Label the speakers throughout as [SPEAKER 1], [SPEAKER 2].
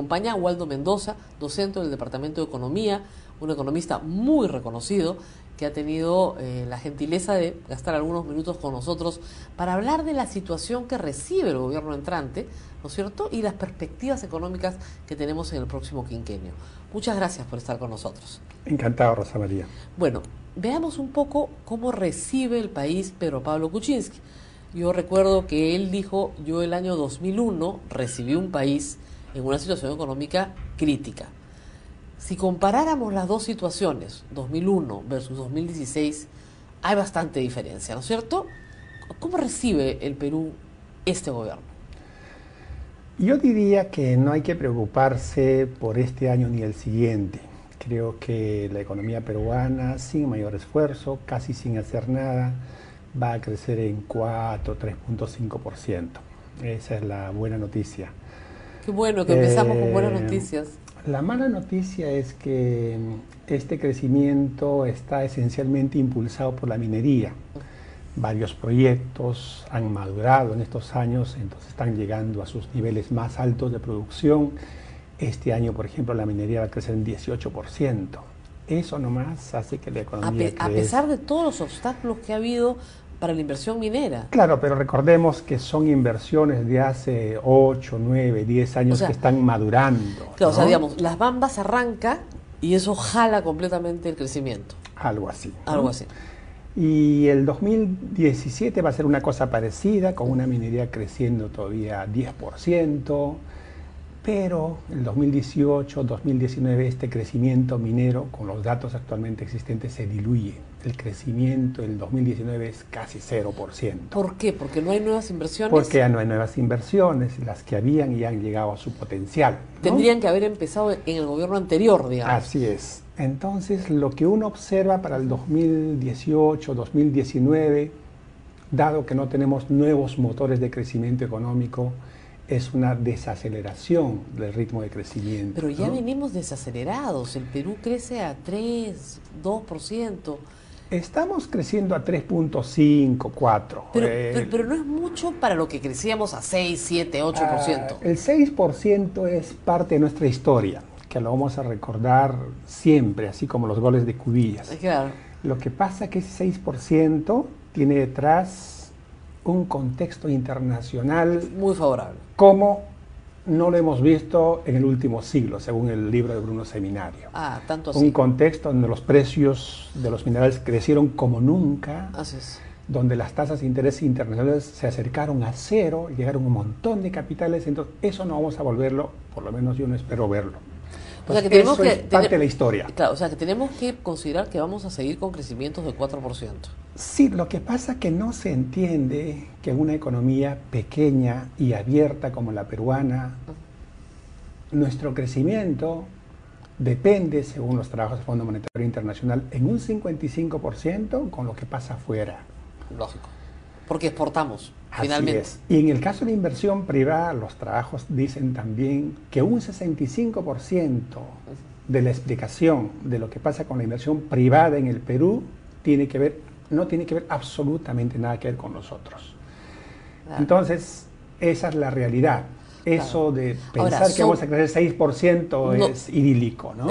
[SPEAKER 1] acompaña Waldo Mendoza, docente del Departamento de Economía, un economista muy reconocido que ha tenido la gentileza de gastar algunos minutos con nosotros para hablar de la situación que recibe el gobierno entrante, ¿no es cierto?, y las perspectivas económicas que tenemos en el próximo quinquenio. Muchas gracias por estar con nosotros.
[SPEAKER 2] Encantado, Rosa María.
[SPEAKER 1] Bueno, veamos un poco cómo recibe el país Pedro Pablo Kuczynski. Yo recuerdo que él dijo, yo el año 2001 recibí un país en una situación económica crítica. Si comparáramos las dos situaciones, 2001 versus 2016, hay bastante diferencia, ¿no es cierto? ¿Cómo recibe el Perú este gobierno?
[SPEAKER 2] Yo diría que no hay que preocuparse por este año ni el siguiente. Creo que la economía peruana, sin mayor esfuerzo, casi sin hacer nada, va a crecer en 4, 3.5%. Esa es la buena noticia.
[SPEAKER 1] Qué bueno que empezamos con buenas noticias.
[SPEAKER 2] La mala noticia es que este crecimiento está esencialmente impulsado por la minería. Varios proyectos han madurado en estos años, entonces están llegando a sus niveles más altos de producción. Este año, por ejemplo, la minería va a crecer en 18%. Eso nomás hace que la economía crezca.
[SPEAKER 1] A pesar de todos los obstáculos que ha habido para la inversión minera.
[SPEAKER 2] Claro, pero recordemos que son inversiones de hace 8, 9, 10 años, o sea, que están madurando.
[SPEAKER 1] Claro, ¿no? O sea, digamos, las Bambas arranca y eso jala completamente el crecimiento.
[SPEAKER 2] Algo así, ¿no?
[SPEAKER 1] Algo así.
[SPEAKER 2] Y el 2017 va a ser una cosa parecida, con una minería creciendo todavía 10%, pero el 2018, 2019 este crecimiento minero, con los datos actualmente existentes, se diluye. El crecimiento en el 2019 es casi 0%.
[SPEAKER 1] ¿Por qué? ¿Porque no hay nuevas inversiones?
[SPEAKER 2] Porque ya no hay nuevas inversiones, las que habían ya han llegado a su potencial, ¿no?
[SPEAKER 1] Tendrían que haber empezado en el gobierno anterior, digamos.
[SPEAKER 2] Así es. Entonces, lo que uno observa para el 2018, 2019, dado que no tenemos nuevos motores de crecimiento económico, es una desaceleración del ritmo de crecimiento.
[SPEAKER 1] Pero ya
[SPEAKER 2] ¿no?
[SPEAKER 1] venimos desacelerados. El Perú crece a 3, 2%.
[SPEAKER 2] Estamos creciendo a 3.5, 4.
[SPEAKER 1] Pero no es mucho para lo que crecíamos a 6, 7, 8%.
[SPEAKER 2] El 6% es parte de nuestra historia, que lo vamos a recordar siempre, así como los goles de Cubillas.
[SPEAKER 1] Claro.
[SPEAKER 2] Lo que pasa es que ese 6% tiene detrás un contexto internacional
[SPEAKER 1] muy favorable,
[SPEAKER 2] como no lo hemos visto en el último siglo, según el libro de Bruno Seminario.
[SPEAKER 1] Tanto así.
[SPEAKER 2] Un contexto donde los precios de los minerales crecieron como nunca,
[SPEAKER 1] así es.
[SPEAKER 2] Donde las tasas de interés internacionales se acercaron a cero, llegaron un montón de capitales, entonces eso no vamos a volverlo, por lo menos yo no espero verlo.
[SPEAKER 1] O sea que tenemos
[SPEAKER 2] eso es parte de la historia.
[SPEAKER 1] Claro, o sea que tenemos que considerar que vamos a seguir con crecimientos de 4%.
[SPEAKER 2] Sí, lo que pasa es que no se entiende que en una economía pequeña y abierta como la peruana, nuestro crecimiento depende, según los trabajos del Fondo Monetario Internacional, en un 55% con lo que pasa afuera.
[SPEAKER 1] Lógico. Porque exportamos,
[SPEAKER 2] Así
[SPEAKER 1] finalmente.
[SPEAKER 2] Es. Y en el caso de la inversión privada, los trabajos dicen también que un 65% de la explicación de lo que pasa con la inversión privada en el Perú no tiene que ver absolutamente nada que ver con nosotros. Claro. Entonces, esa es la realidad. Eso de pensar que vamos a crecer 6% es idílico, ¿no?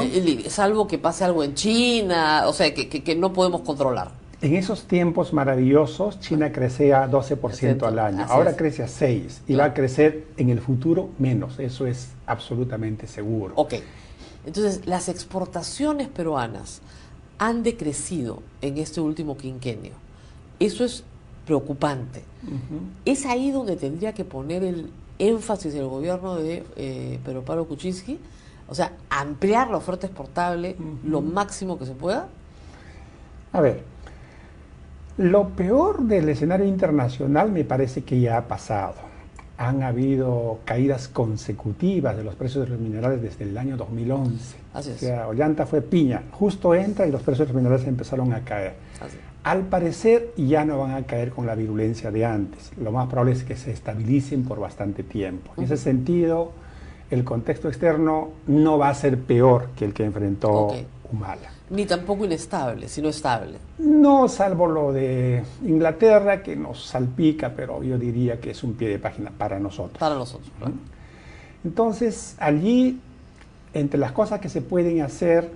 [SPEAKER 1] Salvo que pase algo en China, o sea, que no podemos controlar.
[SPEAKER 2] En esos tiempos maravillosos, China crecía 12% al año. Ahora crece a 6% y va a crecer en el futuro menos. Eso es absolutamente seguro.
[SPEAKER 1] Ok. Entonces, las exportaciones peruanas han decrecido en este último quinquenio. Eso es preocupante. Es ahí donde tendría que poner el énfasis del gobierno de Pedro Pablo Kuczynski, o sea, ampliar la oferta exportable lo máximo que se pueda.
[SPEAKER 2] A ver, lo peor del escenario internacional me parece que ya ha pasado. Han habido caídas consecutivas de los precios de los minerales desde el año 2011.
[SPEAKER 1] Así es.
[SPEAKER 2] O sea, Ollanta fue piña, justo entra y los precios de los minerales empezaron a caer.
[SPEAKER 1] Así es.
[SPEAKER 2] Al parecer ya no van a caer con la virulencia de antes. Lo más probable es que se estabilicen por bastante tiempo. En ese sentido, el contexto externo no va a ser peor que el que enfrentó Humala.
[SPEAKER 1] Ni tampoco inestable, sino estable.
[SPEAKER 2] No, salvo lo de Inglaterra, que nos salpica, pero yo diría que es un pie de página para nosotros.
[SPEAKER 1] Para nosotros, ¿no?
[SPEAKER 2] Entonces, allí entre las cosas que se pueden hacer,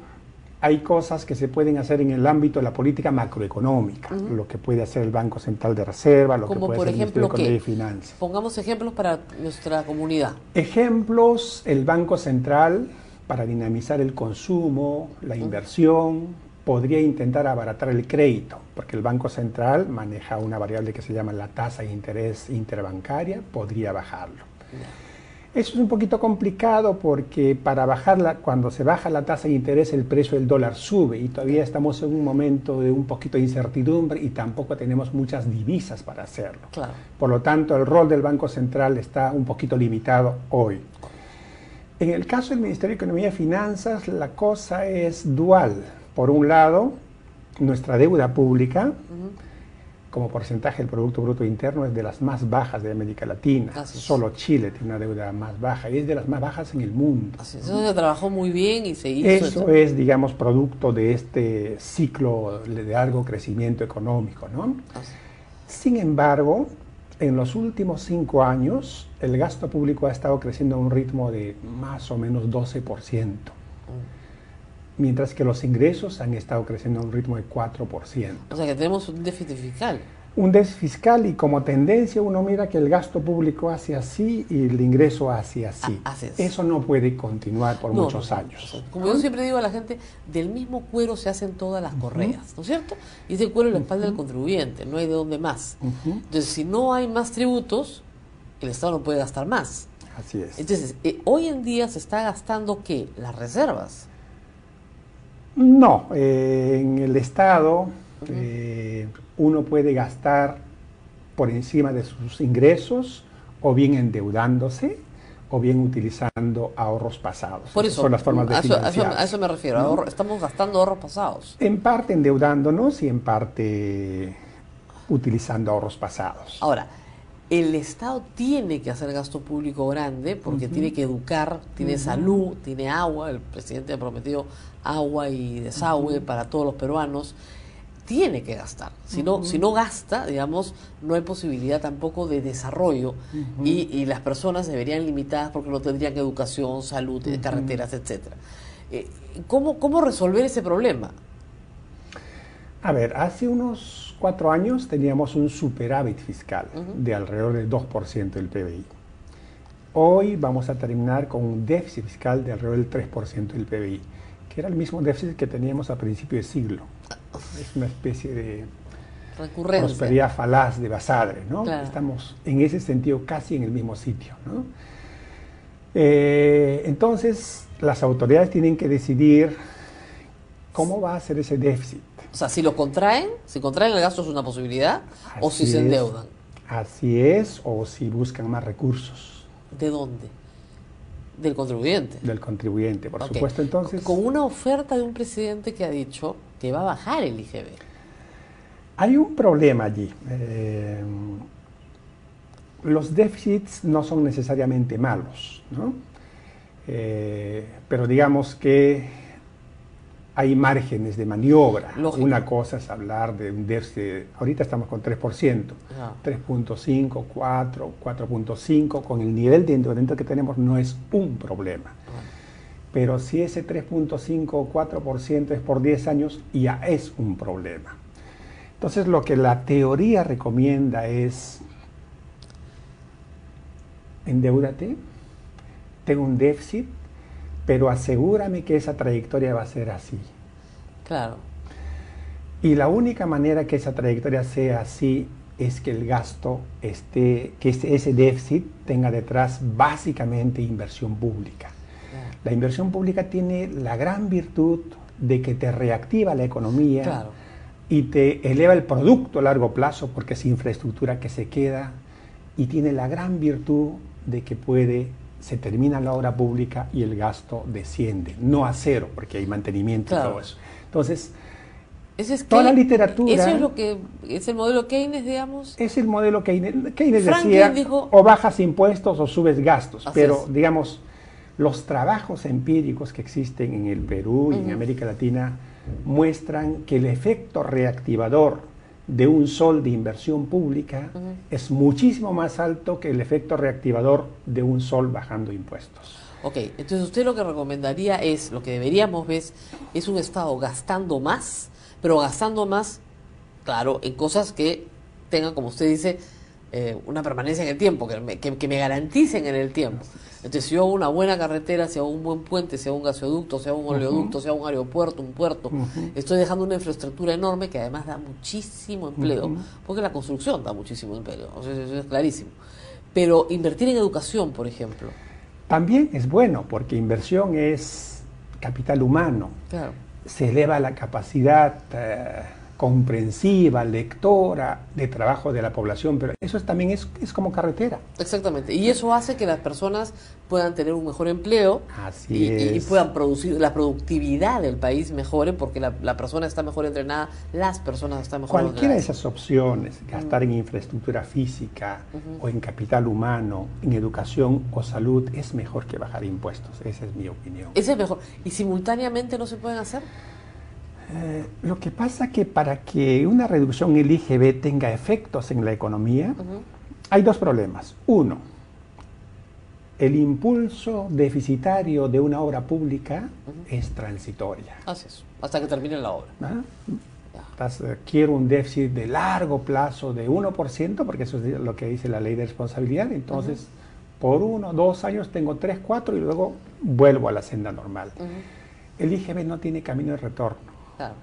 [SPEAKER 2] hay cosas que se pueden hacer en el ámbito de la política macroeconómica, lo que puede hacer el Banco Central de Reserva, lo que
[SPEAKER 1] Como
[SPEAKER 2] puede
[SPEAKER 1] por
[SPEAKER 2] hacer el
[SPEAKER 1] ejemplo,
[SPEAKER 2] Ministerio de Economía y Finanzas.
[SPEAKER 1] Pongamos ejemplos para nuestra comunidad.
[SPEAKER 2] Ejemplos, el Banco Central, para dinamizar el consumo, la inversión, podría intentar abaratar el crédito, porque el Banco Central maneja una variable que se llama la tasa de interés interbancaria, podría bajarlo. Eso es un poquito complicado porque para bajarla, cuando se baja la tasa de interés, el precio del dólar sube y todavía estamos en un momento de un poquito de incertidumbre y tampoco tenemos muchas divisas para hacerlo.
[SPEAKER 1] Claro.
[SPEAKER 2] Por lo tanto, el rol del Banco Central está un poquito limitado hoy. En el caso del Ministerio de Economía y Finanzas, la cosa es dual. Por un lado, nuestra deuda pública, como porcentaje del Producto Bruto Interno, es de las más bajas de América Latina. Solo Chile tiene una deuda más baja y es de las más bajas en el mundo.
[SPEAKER 1] Así es. Eso se trabajó muy bien y se hizo.
[SPEAKER 2] Eso es, digamos, producto de este ciclo de largo crecimiento económico, ¿no? Sin embargo, en los últimos 5 años, el gasto público ha estado creciendo a un ritmo de más o menos 12%. Mientras que los ingresos han estado creciendo a un ritmo de 4%.
[SPEAKER 1] O sea que tenemos un déficit fiscal.
[SPEAKER 2] Un déficit fiscal y como tendencia uno mira que el gasto público hace así y el ingreso hace así. Eso no puede continuar por muchos años.
[SPEAKER 1] Como yo siempre digo a la gente, del mismo cuero se hacen todas las correas, ¿no es cierto? Y ese cuero es la espalda del contribuyente, no hay de dónde más. Entonces, si no hay más tributos, el Estado no puede gastar más.
[SPEAKER 2] Así es.
[SPEAKER 1] Entonces, hoy en día se está gastando, ¿qué? Las reservas.
[SPEAKER 2] No, en el Estado uno puede gastar por encima de sus ingresos o bien endeudándose o bien utilizando ahorros pasados.
[SPEAKER 1] Por eso,
[SPEAKER 2] son las formas de financiar.
[SPEAKER 1] A eso me refiero, ¿no? Estamos gastando ahorros pasados.
[SPEAKER 2] En parte endeudándonos y en parte utilizando ahorros pasados.
[SPEAKER 1] Ahora, el Estado tiene que hacer gasto público grande porque tiene que educar, tiene salud, tiene agua. El presidente ha prometido agua y desagüe para todos los peruanos. Tiene que gastar. Si no gasta, digamos, no hay posibilidad tampoco de desarrollo y las personas se verían limitadas porque no tendrían educación, salud, carreteras, etcétera. ¿Cómo resolver ese problema?
[SPEAKER 2] A ver, hace unos 4 años teníamos un superávit fiscal de alrededor del 2% del PBI. Hoy vamos a terminar con un déficit fiscal de alrededor del 3% del PBI, que era el mismo déficit que teníamos a principio de siglo. Es una especie de prosperidad falaz de Basadre, ¿no? Claro. Estamos en ese sentido casi en el mismo sitio, ¿no? Entonces, las autoridades tienen que decidir cómo va a ser ese déficit.
[SPEAKER 1] O sea, si contraen el gasto es una posibilidad, o si se endeudan.
[SPEAKER 2] Así es, o si buscan más recursos.
[SPEAKER 1] ¿De dónde? Del contribuyente.
[SPEAKER 2] Del contribuyente, por supuesto. Entonces,
[SPEAKER 1] con una oferta de un presidente que ha dicho que va a bajar el IGB.
[SPEAKER 2] Hay un problema allí. Los déficits no son necesariamente malos, ¿no? Pero digamos que hay márgenes de maniobra. Lógico. Una cosa es hablar de un déficit, ahorita estamos con 3%, 3.5, 4, 4.5, con el nivel de endeudamiento que tenemos no es un problema. Pero si ese 3.5 o 4% es por 10 años, ya es un problema. Entonces lo que la teoría recomienda es, endeúdate, ten un déficit, pero asegúrame que esa trayectoria va a ser así.
[SPEAKER 1] Claro.
[SPEAKER 2] Y la única manera que esa trayectoria sea así es que el gasto que ese déficit tenga detrás básicamente inversión pública. Claro. La inversión pública tiene la gran virtud de que te reactiva la economía. Claro. Y te eleva el producto a largo plazo porque es infraestructura que se queda y tiene la gran virtud de que se termina la obra pública y el gasto desciende, no a cero, porque hay mantenimiento y todo eso. Entonces, toda la literatura...
[SPEAKER 1] ¿Eso es el modelo Keynes, digamos?
[SPEAKER 2] Es el modelo Keynes. Keynes decía, dijo, o bajas impuestos o subes gastos, pero digamos, los trabajos empíricos que existen en el Perú y en América Latina muestran que el efecto reactivador de un sol de inversión pública es muchísimo más alto que el efecto reactivador de un sol bajando impuestos.
[SPEAKER 1] Ok, entonces usted lo que recomendaría es, lo que deberíamos ver es un Estado gastando más, pero gastando más, claro, en cosas que tengan, como usted dice, una permanencia en el tiempo, que me garanticen en el tiempo. Entonces, si yo hago una buena carretera, si hago un buen puente, si hago un gasoducto, si hago un oleoducto, si hago un aeropuerto, un puerto, estoy dejando una infraestructura enorme que además da muchísimo empleo, porque la construcción da muchísimo empleo, o sea, eso es clarísimo. Pero invertir en educación, por ejemplo.
[SPEAKER 2] También es bueno, porque inversión es capital humano.
[SPEAKER 1] Claro.
[SPEAKER 2] Se eleva la capacidad comprensiva, lectora, de trabajo de la población, pero eso también es como carretera.
[SPEAKER 1] Exactamente, y eso hace que las personas puedan tener un mejor empleo.
[SPEAKER 2] Así
[SPEAKER 1] y puedan producir, la productividad del país mejore, porque la persona está mejor entrenada, las personas están mejor
[SPEAKER 2] Cualquiera de
[SPEAKER 1] entrenadas.
[SPEAKER 2] esas opciones, gastar en infraestructura física o en capital humano, en educación o salud, es mejor que bajar impuestos. Esa es mi opinión.
[SPEAKER 1] Ese es mejor. ¿Y simultáneamente no se pueden hacer?
[SPEAKER 2] Lo que pasa que para que una reducción en el IGB tenga efectos en la economía, hay dos problemas. Uno, el impulso deficitario de una obra pública es transitoria.
[SPEAKER 1] Así es, hasta que termine la obra.
[SPEAKER 2] ¿Ah? Quiero un déficit de largo plazo de 1%, porque eso es lo que dice la ley de responsabilidad. Entonces, por 1, 2 años tengo 3, 4 y luego vuelvo a la senda normal. El IGB no tiene camino de retorno.
[SPEAKER 1] Claro.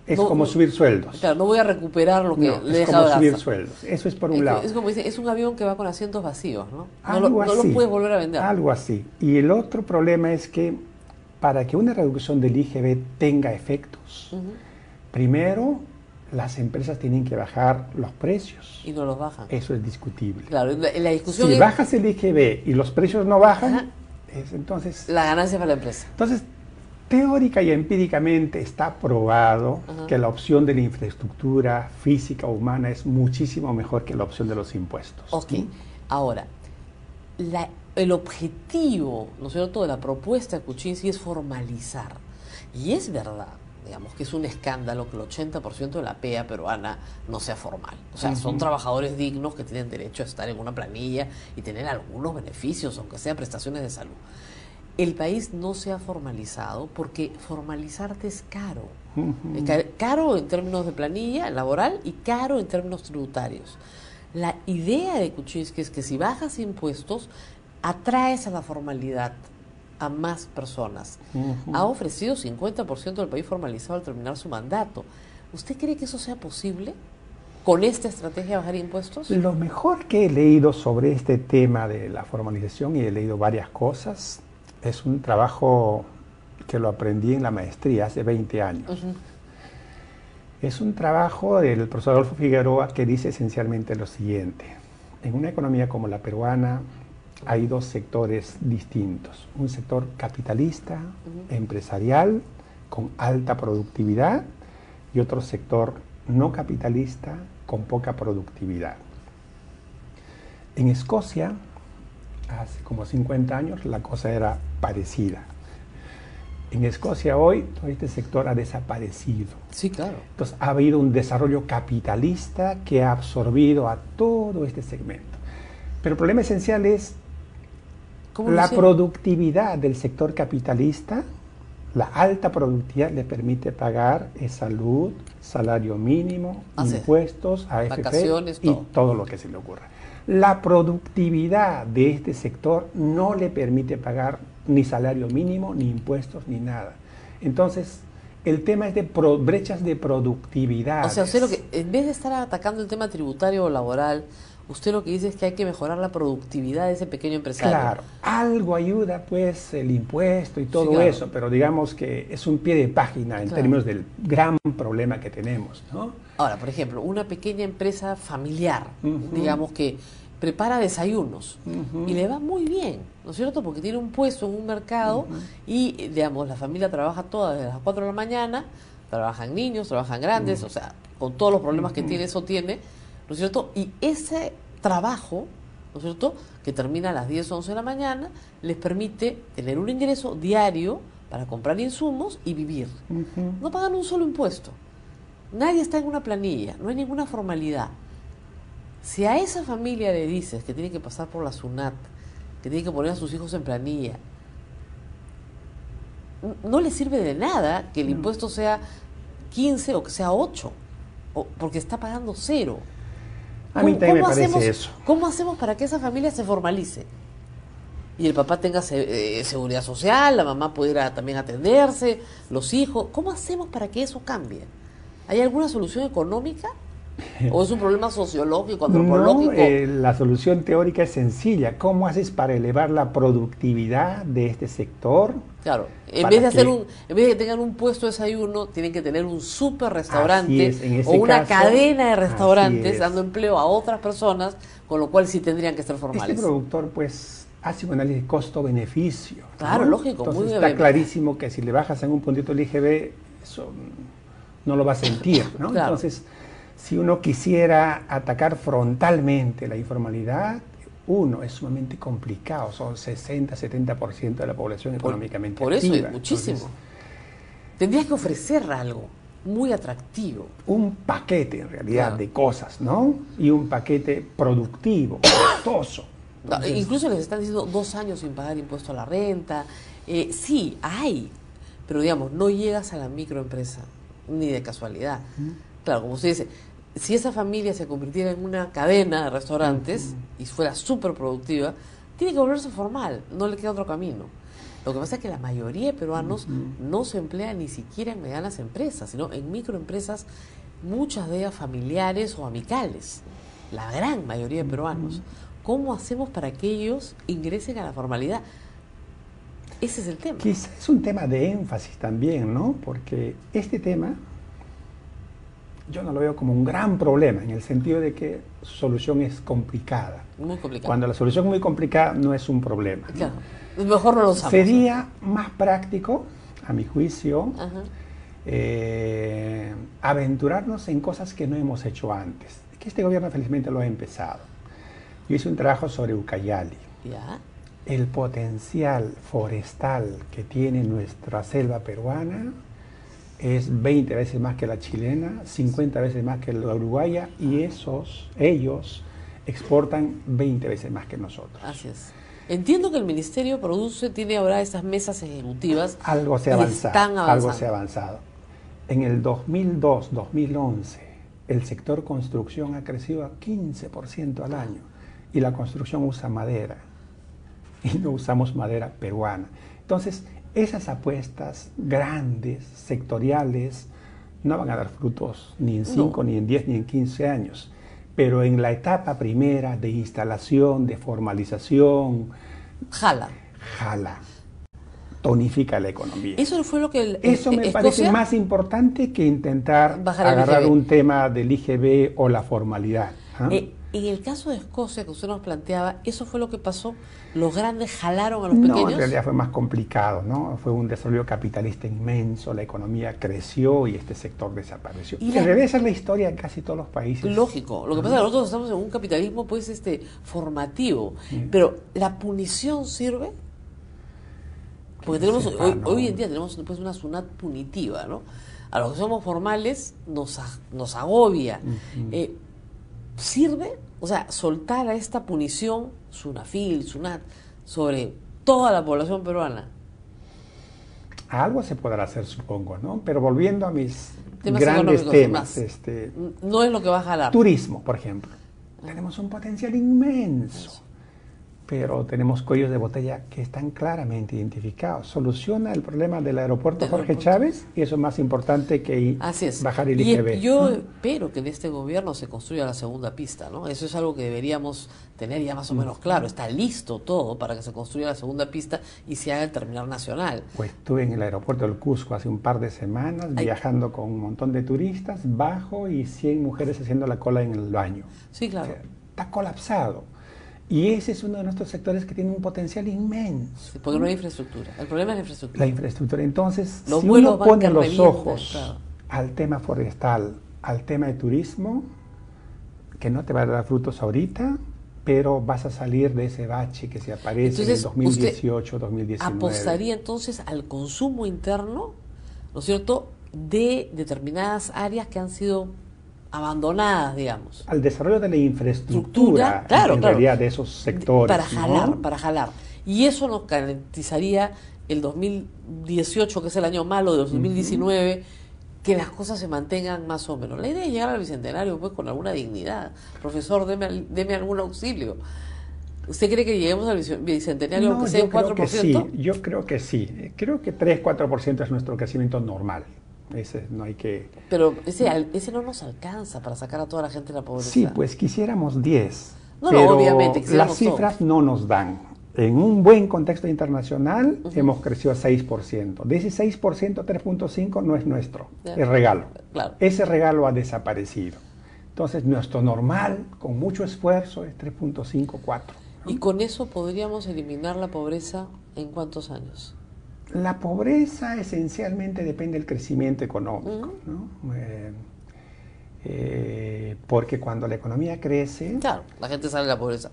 [SPEAKER 2] Es como subir sueldos.
[SPEAKER 1] Claro, no voy a recuperar lo que
[SPEAKER 2] No,
[SPEAKER 1] le he
[SPEAKER 2] es
[SPEAKER 1] dejado
[SPEAKER 2] como
[SPEAKER 1] de
[SPEAKER 2] subir
[SPEAKER 1] gastar.
[SPEAKER 2] sueldos. Eso es por un lado.
[SPEAKER 1] Es como dice, es un avión que va con asientos vacíos, ¿no?
[SPEAKER 2] Algo
[SPEAKER 1] No lo
[SPEAKER 2] así.
[SPEAKER 1] puedes volver a vender.
[SPEAKER 2] Algo así. Y el otro problema es que para que una reducción del IGB tenga efectos, primero las empresas tienen que bajar los precios.
[SPEAKER 1] Y no los bajan.
[SPEAKER 2] Eso es discutible.
[SPEAKER 1] Claro, la discusión
[SPEAKER 2] Si
[SPEAKER 1] es
[SPEAKER 2] bajas el IGB y los precios no bajan, entonces...
[SPEAKER 1] la ganancia para la empresa.
[SPEAKER 2] Entonces, teórica y empíricamente está probado que la opción de la infraestructura física o humana es muchísimo mejor que la opción de los impuestos.
[SPEAKER 1] Ok, ahora, el objetivo, ¿no es cierto?, de la propuesta de Kuczynski es formalizar. Y es verdad, digamos, que es un escándalo que el 80% de la PEA peruana no sea formal. O sea, son trabajadores dignos que tienen derecho a estar en una planilla y tener algunos beneficios, aunque sean prestaciones de salud. El país no se ha formalizado porque formalizarte es caro. Caro en términos de planilla laboral y caro en términos tributarios. La idea de Kuczynski es que si bajas impuestos, atraes a la formalidad a más personas. Ha ofrecido 50% del país formalizado al terminar su mandato. ¿Usted cree que eso sea posible con esta estrategia de bajar impuestos?
[SPEAKER 2] Lo mejor que he leído sobre este tema de la formalización, y he leído varias cosas, es un trabajo que lo aprendí en la maestría hace 20 años. Es un trabajo del profesor Adolfo Figueroa que dice esencialmente lo siguiente. En una economía como la peruana hay dos sectores distintos. Un sector capitalista, empresarial, con alta productividad, y otro sector no capitalista, con poca productividad. En Escocia, hace como 50 años, la cosa era parecida. En Escocia hoy todo este sector ha desaparecido.
[SPEAKER 1] Sí, claro.
[SPEAKER 2] Entonces ha habido un desarrollo capitalista que ha absorbido a todo este segmento. Pero el problema esencial es la productividad del sector capitalista. La alta productividad le permite pagar salud, salario mínimo, impuestos, AFP
[SPEAKER 1] vacaciones,
[SPEAKER 2] y todo lo que se le ocurra. La productividad de este sector no le permite pagar ni salario mínimo, ni impuestos, ni nada. Entonces, el tema es de brechas de productividad.
[SPEAKER 1] O sea, usted lo que, en vez de estar atacando el tema tributario o laboral, usted lo que dice es que hay que mejorar la productividad de ese pequeño empresario.
[SPEAKER 2] Claro, algo ayuda pues el impuesto y todo eso, pero digamos que es un pie de página en términos del gran problema que tenemos, ¿no?
[SPEAKER 1] Ahora, por ejemplo, una pequeña empresa familiar, digamos que prepara desayunos y le va muy bien, ¿no es cierto? Porque tiene un puesto en un mercado y, digamos, la familia trabaja toda desde las 4 de la mañana, trabajan niños, trabajan grandes, o sea, con todos los problemas que tiene, eso tiene, ¿no es cierto? Y ese trabajo, ¿no es cierto?, que termina a las 10 o 11 de la mañana, les permite tener un ingreso diario para comprar insumos y vivir. No pagan un solo impuesto. Nadie está en una planilla, no hay ninguna formalidad. Si a esa familia le dices que tiene que pasar por la SUNAT, que tiene que poner a sus hijos en planilla, no le sirve de nada que el impuesto sea 15 o que sea 8, porque está pagando 0.
[SPEAKER 2] A mí también me parece eso.
[SPEAKER 1] ¿Cómo hacemos para que esa familia se formalice? Y el papá tenga seguridad social, la mamá pudiera también atenderse, los hijos. ¿Cómo hacemos para que eso cambie? ¿Hay alguna solución económica? ¿O es un problema sociológico, antropológico?
[SPEAKER 2] No, la solución teórica es sencilla. ¿Cómo haces para elevar la productividad de este sector?
[SPEAKER 1] Claro, en vez de que tengan un puesto de desayuno, tienen que tener un súper restaurante o una cadena de restaurantes dando empleo a otras personas, con lo cual sí tendrían que ser formales.
[SPEAKER 2] Este productor, pues, hace un análisis costo-beneficio.
[SPEAKER 1] Claro,
[SPEAKER 2] ¿no?
[SPEAKER 1] lógico.
[SPEAKER 2] Entonces
[SPEAKER 1] muy
[SPEAKER 2] está
[SPEAKER 1] bien.
[SPEAKER 2] clarísimo que si le bajas en un puntito el IGB, eso no lo va a sentir, ¿no?
[SPEAKER 1] Claro.
[SPEAKER 2] Entonces, si uno quisiera atacar frontalmente la informalidad, es sumamente complicado, son 60-70% de la población económicamente
[SPEAKER 1] Por eso
[SPEAKER 2] activa.
[SPEAKER 1] es muchísimo.
[SPEAKER 2] Entonces,
[SPEAKER 1] tendrías que ofrecer algo muy atractivo.
[SPEAKER 2] un paquete, en realidad,
[SPEAKER 1] Claro.
[SPEAKER 2] de cosas, ¿no? Y un paquete productivo, costoso. Entonces,
[SPEAKER 1] Incluso les están diciendo 2 años sin pagar impuesto a la renta. Sí, hay, pero digamos, no llegas a la microempresa, ni de casualidad. Claro, como usted dice, si esa familia se convirtiera en una cadena de restaurantes y fuera súper productiva, tiene que volverse formal, no le queda otro camino. Lo que pasa es que la mayoría de peruanos no se emplea ni siquiera en medianas empresas, sino en microempresas, muchas de ellas familiares o amicales, la gran mayoría de peruanos. ¿Cómo hacemos para que ellos ingresen a la formalidad? Ese es el tema.
[SPEAKER 2] quizás es un tema de énfasis también, ¿no? Porque este tema yo no lo veo como un gran problema, en el sentido de que su solución es complicada.
[SPEAKER 1] Muy complicado.
[SPEAKER 2] Cuando la solución es muy complicada, no es un problema, ¿no?
[SPEAKER 1] Claro, mejor no lo usamos.
[SPEAKER 2] Sería más práctico, a mi juicio,
[SPEAKER 1] Ajá.
[SPEAKER 2] aventurarnos en cosas que no hemos hecho antes. Que este gobierno felizmente lo ha empezado. Yo hice un trabajo sobre Ucayali.
[SPEAKER 1] Ya.
[SPEAKER 2] El potencial forestal que tiene nuestra selva peruana es 20 veces más que la chilena, 50 veces más que la uruguaya, y ellos exportan 20 veces más que nosotros.
[SPEAKER 1] Así es. Entiendo que el ministerio tiene ahora estas mesas ejecutivas.
[SPEAKER 2] Algo se ha
[SPEAKER 1] y
[SPEAKER 2] avanzado,
[SPEAKER 1] están avanzando.
[SPEAKER 2] algo se ha avanzado. En el 2002-2011, el sector construcción ha crecido a 15% al año, y la construcción usa madera, y no usamos madera peruana. Entonces, esas apuestas grandes, sectoriales, no van a dar frutos ni en 5, ni en 10, ni en 15 años. Pero en la etapa primera de instalación, de formalización,
[SPEAKER 1] Jala.
[SPEAKER 2] tonifica la economía.
[SPEAKER 1] Eso fue lo que
[SPEAKER 2] Eso me parece
[SPEAKER 1] Escocia
[SPEAKER 2] más importante que intentar
[SPEAKER 1] bajar el
[SPEAKER 2] agarrar
[SPEAKER 1] IGB.
[SPEAKER 2] un tema del IGB o la formalidad. ¿Ah?
[SPEAKER 1] En el caso de Escocia, que usted nos planteaba, ¿eso fue lo que pasó? ¿Los grandes jalaron a los
[SPEAKER 2] No,
[SPEAKER 1] pequeños?
[SPEAKER 2] en realidad fue más complicado, ¿no? Fue un desarrollo capitalista inmenso, la economía creció y este sector desapareció.
[SPEAKER 1] Y
[SPEAKER 2] En realidad esa es la historia en casi todos los países.
[SPEAKER 1] Lógico. Lo que pasa es que nosotros estamos en un capitalismo pues formativo. Pero ¿la punición sirve? Porque tenemos
[SPEAKER 2] sepa, no.
[SPEAKER 1] hoy en día tenemos pues una SUNAT punitiva, ¿no? A los que somos formales nos agobia. ¿Sirve? O sea, soltar a esta punición, SUNAFIL, SUNAT, sobre toda la población peruana.
[SPEAKER 2] Algo se podrá hacer, supongo, ¿no? Pero volviendo a mis
[SPEAKER 1] Temas
[SPEAKER 2] grandes
[SPEAKER 1] económicos,
[SPEAKER 2] temas,
[SPEAKER 1] No es lo que va a jalar.
[SPEAKER 2] turismo, por ejemplo. Tenemos un potencial inmenso, pero tenemos cuellos de botella que están claramente identificados. Soluciona el problema del aeropuerto
[SPEAKER 1] Del
[SPEAKER 2] Jorge
[SPEAKER 1] aeropuerto.
[SPEAKER 2] Chávez, y eso es más importante que
[SPEAKER 1] Así es.
[SPEAKER 2] bajar el
[SPEAKER 1] Y
[SPEAKER 2] IGB.
[SPEAKER 1] yo espero que en este gobierno se construya la segunda pista, ¿no? Eso es algo que deberíamos tener ya más o menos claro. Está listo todo para que se construya la segunda pista y se haga el terminal nacional.
[SPEAKER 2] Pues estuve en el aeropuerto del Cusco hace un par de semanas, viajando con un montón de turistas, bajo, y 100 mujeres haciendo la cola en el baño.
[SPEAKER 1] Sí,
[SPEAKER 2] O
[SPEAKER 1] claro.
[SPEAKER 2] sea, está colapsado. Y ese es uno de nuestros sectores que tiene un potencial inmenso.
[SPEAKER 1] Sí, porque no hay infraestructura. El problema es la infraestructura.
[SPEAKER 2] La infraestructura. Entonces,
[SPEAKER 1] Los
[SPEAKER 2] si
[SPEAKER 1] vuelos
[SPEAKER 2] uno
[SPEAKER 1] van
[SPEAKER 2] pone
[SPEAKER 1] que
[SPEAKER 2] los
[SPEAKER 1] revientan,
[SPEAKER 2] ojos
[SPEAKER 1] claro.
[SPEAKER 2] al tema forestal, al tema de turismo, que no te va a dar frutos ahorita, pero vas a salir de ese bache que se aparece
[SPEAKER 1] Entonces,
[SPEAKER 2] en el 2018, 2019.
[SPEAKER 1] ¿apostaría entonces al consumo interno, ¿no es cierto?, de determinadas áreas que han sido abandonadas, digamos?
[SPEAKER 2] Al desarrollo de la infraestructura,
[SPEAKER 1] claro,
[SPEAKER 2] en
[SPEAKER 1] claro.
[SPEAKER 2] realidad, de esos sectores.
[SPEAKER 1] Para jalar,
[SPEAKER 2] ¿no?
[SPEAKER 1] para jalar. Y eso nos garantizaría el 2018, que es el año malo de 2019, que las cosas se mantengan más o menos. La idea es llegar al bicentenario pues con alguna dignidad. Profesor, deme algún auxilio. ¿Usted cree que lleguemos al bicentenario aunque sea un 4%?
[SPEAKER 2] Yo creo que sí. Creo que 3-4% es nuestro crecimiento normal. Ese no hay que...
[SPEAKER 1] Pero ese no nos alcanza para sacar a toda la gente de la pobreza.
[SPEAKER 2] Sí, pues quisiéramos 10.
[SPEAKER 1] No,
[SPEAKER 2] pero
[SPEAKER 1] obviamente,
[SPEAKER 2] las cifras no nos dan. En un buen contexto internacional hemos crecido 6%. De ese 6%, 3.5% no es nuestro, es regalo.
[SPEAKER 1] Claro.
[SPEAKER 2] Ese regalo ha desaparecido. Entonces, nuestro normal, con mucho esfuerzo, es 3.5, 4. ¿no?
[SPEAKER 1] ¿Y con eso podríamos eliminar la pobreza en cuántos años?
[SPEAKER 2] La pobreza esencialmente depende del crecimiento económico, ¿no? Porque cuando la economía crece...
[SPEAKER 1] Claro, la gente sale de la pobreza.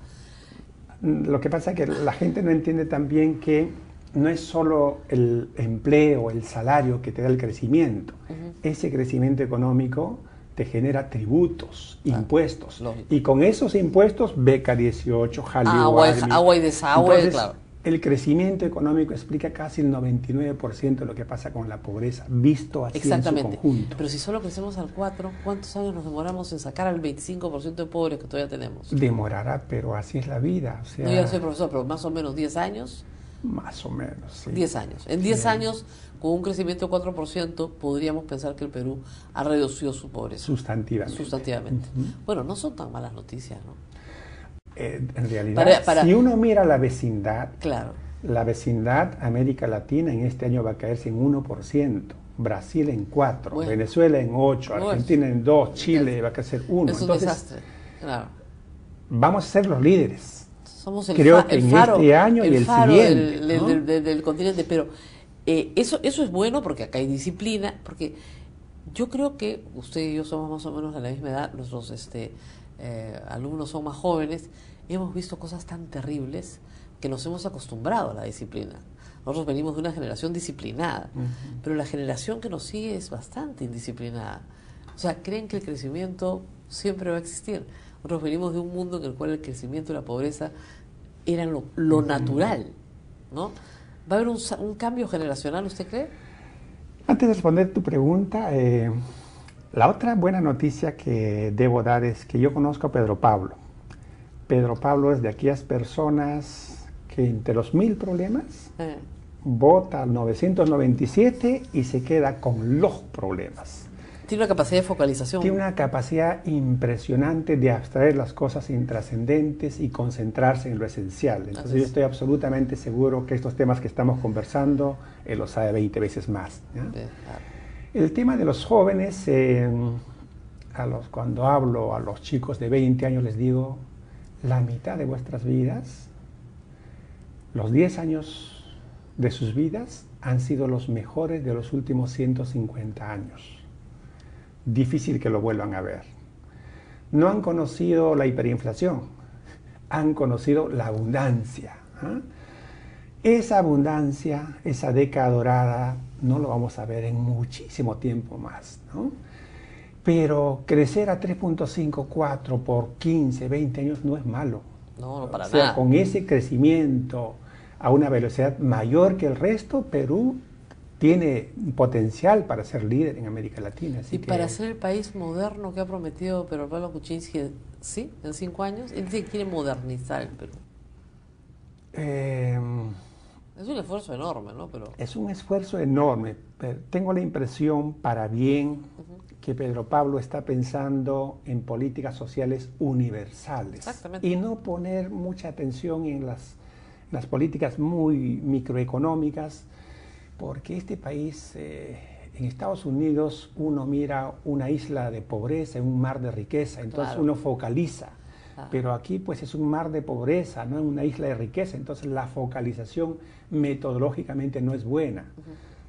[SPEAKER 2] Lo que pasa es que la gente no entiende también que no es solo el empleo, el salario que te da el crecimiento. Ese crecimiento económico te genera tributos, impuestos.
[SPEAKER 1] Lógico.
[SPEAKER 2] Y con esos impuestos, beca 18, Jaleo,
[SPEAKER 1] agua y desagüe,
[SPEAKER 2] entonces,
[SPEAKER 1] claro.
[SPEAKER 2] El crecimiento económico explica casi el 99% de lo que pasa con la pobreza, visto así en su conjunto.
[SPEAKER 1] Pero si solo crecemos al 4%, ¿cuántos años nos demoramos en sacar al 25% de pobres que todavía tenemos?
[SPEAKER 2] Demorará, pero así es la vida. O sea,
[SPEAKER 1] no, yo soy profesor, pero más o menos 10 años.
[SPEAKER 2] Más o menos, sí.
[SPEAKER 1] 10 años. En 10 años, con un crecimiento de 4%, podríamos pensar que el Perú ha reducido su pobreza.
[SPEAKER 2] Sustantivamente.
[SPEAKER 1] Bueno, no son tan malas noticias, ¿no?
[SPEAKER 2] En realidad, si uno mira la vecindad, la vecindad América Latina en este año va a caerse en 1%, Brasil en 4%, Venezuela en 8%, Argentina en 2%, Chile va a crecer 1%.
[SPEAKER 1] Es un desastre, claro.
[SPEAKER 2] Vamos a ser los líderes.
[SPEAKER 1] Somos el
[SPEAKER 2] Creo que en este año y el
[SPEAKER 1] siguiente. Del continente, pero eso es bueno porque acá hay disciplina, porque yo creo que usted y yo somos más o menos de la misma edad, nuestros alumnos son más jóvenes, hemos visto cosas tan terribles que nos hemos acostumbrado a la disciplina. Nosotros venimos de una generación disciplinada, pero la generación que nos sigue es bastante indisciplinada. O sea, creen que el crecimiento siempre va a existir. Nosotros venimos de un mundo en el cual el crecimiento y la pobreza eran lo natural, ¿no? ¿Va a haber un cambio generacional, usted cree?
[SPEAKER 2] Antes de responder tu pregunta, la otra buena noticia que debo dar es que yo conozco a Pedro Pablo. Pedro Pablo es de aquellas personas que entre los 1000 problemas vota al 997 y se queda con los problemas.
[SPEAKER 1] Tiene una capacidad de focalización.
[SPEAKER 2] Tiene una capacidad impresionante de abstraer las cosas intrascendentes y concentrarse en lo esencial. Entonces yo estoy absolutamente seguro que estos temas que estamos conversando, él los sabe 20 veces más. ¿Ya? Claro. El tema de los jóvenes, cuando hablo a los chicos de 20 años les digo, la mitad de vuestras vidas, los 10 años de sus vidas han sido los mejores de los últimos 150 años. Difícil que lo vuelvan a ver. No han conocido la hiperinflación, han conocido la abundancia. Esa abundancia, esa década dorada, no lo vamos a ver en muchísimo tiempo más, ¿no? Pero crecer a 3.5, 4 por 15, 20 años no es malo.
[SPEAKER 1] No, para
[SPEAKER 2] nada.
[SPEAKER 1] nada.
[SPEAKER 2] Con ese crecimiento a una velocidad mayor que el resto, Perú tiene potencial para ser líder en América Latina. Así que
[SPEAKER 1] para ser el país moderno que ha prometido Pedro Pablo Kuczynski, ¿sí? En 5 años, él dice que quiere modernizar el Perú. Es un esfuerzo enorme, ¿no?
[SPEAKER 2] Es un esfuerzo enorme, pero tengo la impresión, para bien, que Pedro Pablo está pensando en políticas sociales universales.
[SPEAKER 1] Exactamente.
[SPEAKER 2] Y no poner mucha atención en las políticas muy microeconómicas, porque este país, en Estados Unidos, uno mira una isla de pobreza, un mar de riqueza, entonces uno focaliza. Pero aquí pues es un mar de pobreza, no es una isla de riqueza, entonces la focalización metodológicamente no es buena.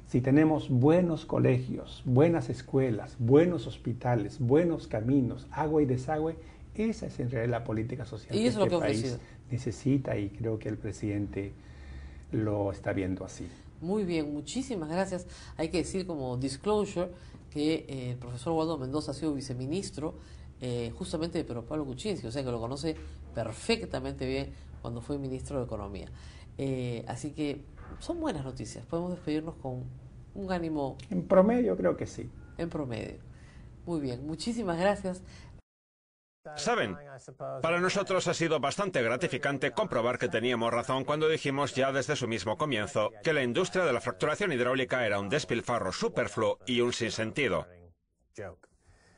[SPEAKER 2] Si tenemos buenos colegios, buenas escuelas, buenos hospitales, buenos caminos, agua y desagüe, esa es en realidad la política social que este país necesita, y creo que el presidente lo está viendo así.
[SPEAKER 1] Muy bien, muchísimas gracias. Hay que decir como disclosure que el profesor Waldo Mendoza ha sido viceministro justamente de Pedro Pablo Kuczynski, o sea que lo conoce perfectamente bien cuando fue ministro de Economía. Así que son buenas noticias. Podemos despedirnos con un ánimo
[SPEAKER 2] En promedio creo que sí.
[SPEAKER 1] en promedio. Muy bien, muchísimas gracias.
[SPEAKER 3] Saben, para nosotros ha sido bastante gratificante comprobar que teníamos razón cuando dijimos ya desde su mismo comienzo que la industria de la fracturación hidráulica era un despilfarro superfluo y un sinsentido.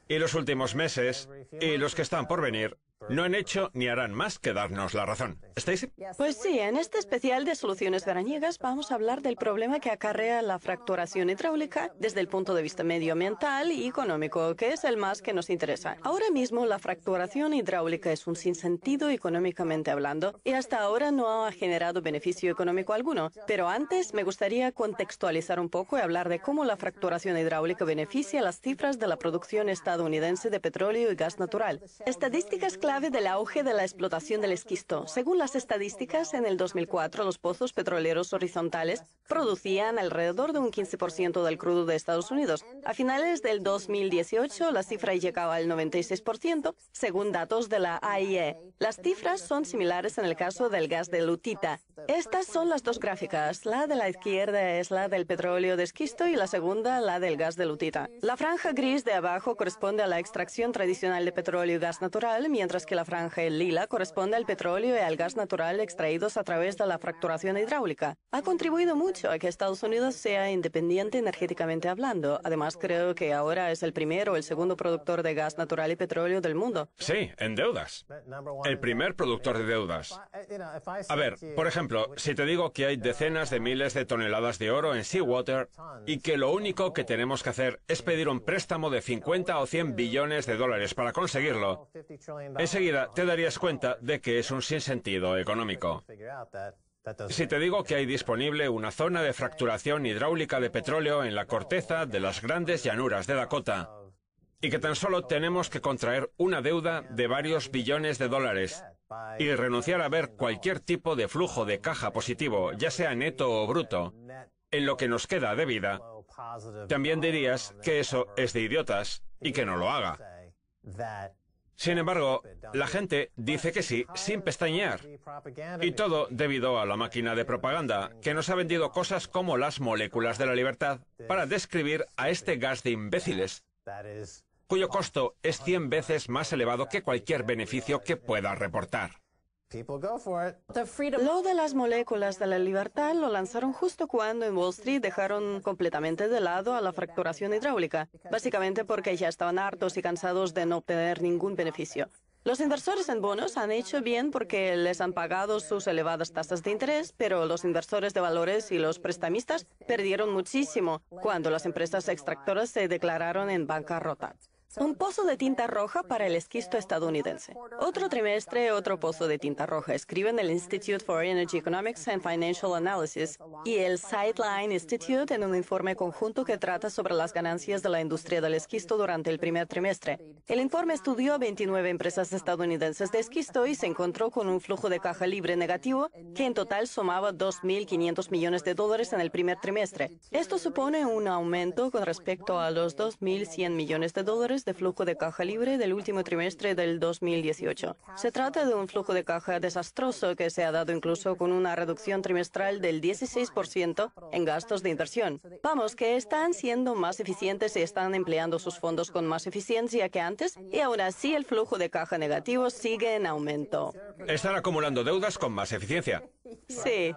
[SPEAKER 3] Y los últimos meses, y los que están por venir, no han hecho ni harán más que darnos la razón. ¿Stacy?
[SPEAKER 4] Pues sí, en este especial de soluciones veraniegas vamos a hablar del problema que acarrea la fracturación hidráulica desde el punto de vista medioambiental y económico, que es el más que nos interesa. Ahora mismo la fracturación hidráulica es un sinsentido económicamente hablando y hasta ahora no ha generado beneficio económico alguno. Pero antes me gustaría contextualizar un poco y hablar de cómo la fracturación hidráulica beneficia las cifras de la producción estadounidense de petróleo y gas natural. Estadísticas clave del auge de la explotación del esquisto. Según las estadísticas, en el 2004 los pozos petroleros horizontales producían alrededor de un 15% del crudo de Estados Unidos. A finales del 2018 la cifra llegaba al 96%, según datos de la AIE. Las cifras son similares en el caso del gas de lutita. Estas son las dos gráficas. La de la izquierda es la del petróleo de esquisto y la segunda la del gas de lutita. La franja gris de abajo corresponde a la extracción tradicional de petróleo y gas natural, mientras que la franja en lila corresponde al petróleo y al gas natural extraídos a través de la fracturación hidráulica. Ha contribuido mucho a que Estados Unidos sea independiente energéticamente hablando. Además, creo que ahora es el primero o el segundo productor de gas natural y petróleo del mundo.
[SPEAKER 3] Sí, en deudas. El primer productor de deudas. A ver, por ejemplo, si te digo que hay decenas de miles de toneladas de oro en Seawater y que lo único que tenemos que hacer es pedir un préstamo de 50 o 100 billones de dólares para conseguirlo, enseguida te darías cuenta de que es un sinsentido económico. Si te digo que hay disponible una zona de fracturación hidráulica de petróleo en la corteza de las grandes llanuras de Dakota y que tan solo tenemos que contraer una deuda de varios billones de dólares y renunciar a ver cualquier tipo de flujo de caja positivo, ya sea neto o bruto, en lo que nos queda de vida, también dirías que eso es de idiotas y que no lo haga. Sin embargo, la gente dice que sí, sin pestañear. Y todo debido a la máquina de propaganda, que nos ha vendido cosas como las moléculas de la libertad para describir a este gas de imbéciles, cuyo costo es 100 veces más elevado que cualquier beneficio que pueda reportar.
[SPEAKER 4] Lo de las moléculas de la libertad lo lanzaron justo cuando en Wall Street dejaron completamente de lado a la fracturación hidráulica, básicamente porque ya estaban hartos y cansados de no obtener ningún beneficio. Los inversores en bonos han hecho bien porque les han pagado sus elevadas tasas de interés, pero los inversores de valores y los prestamistas perdieron muchísimo cuando las empresas extractoras se declararon en bancarrota. Un pozo de tinta roja para el esquisto estadounidense. Otro trimestre, otro pozo de tinta roja, escriben el Institute for Energy Economics and Financial Analysis y el Sideline Institute en un informe conjunto que trata sobre las ganancias de la industria del esquisto durante el primer trimestre. El informe estudió a 29 empresas estadounidenses de esquisto y se encontró con un flujo de caja libre negativo que en total sumaba 2.500 millones de dólares en el primer trimestre. Esto supone un aumento con respecto a los 2.100 millones de dólares de flujo de caja libre del último trimestre del 2018. Se trata de un flujo de caja desastroso que se ha dado incluso con una reducción trimestral del 16% en gastos de inversión. Vamos, que están siendo más eficientes y están empleando sus fondos con más eficiencia que antes y aún así el flujo de caja negativo sigue en aumento.
[SPEAKER 3] Están acumulando deudas con más eficiencia.
[SPEAKER 4] Sí.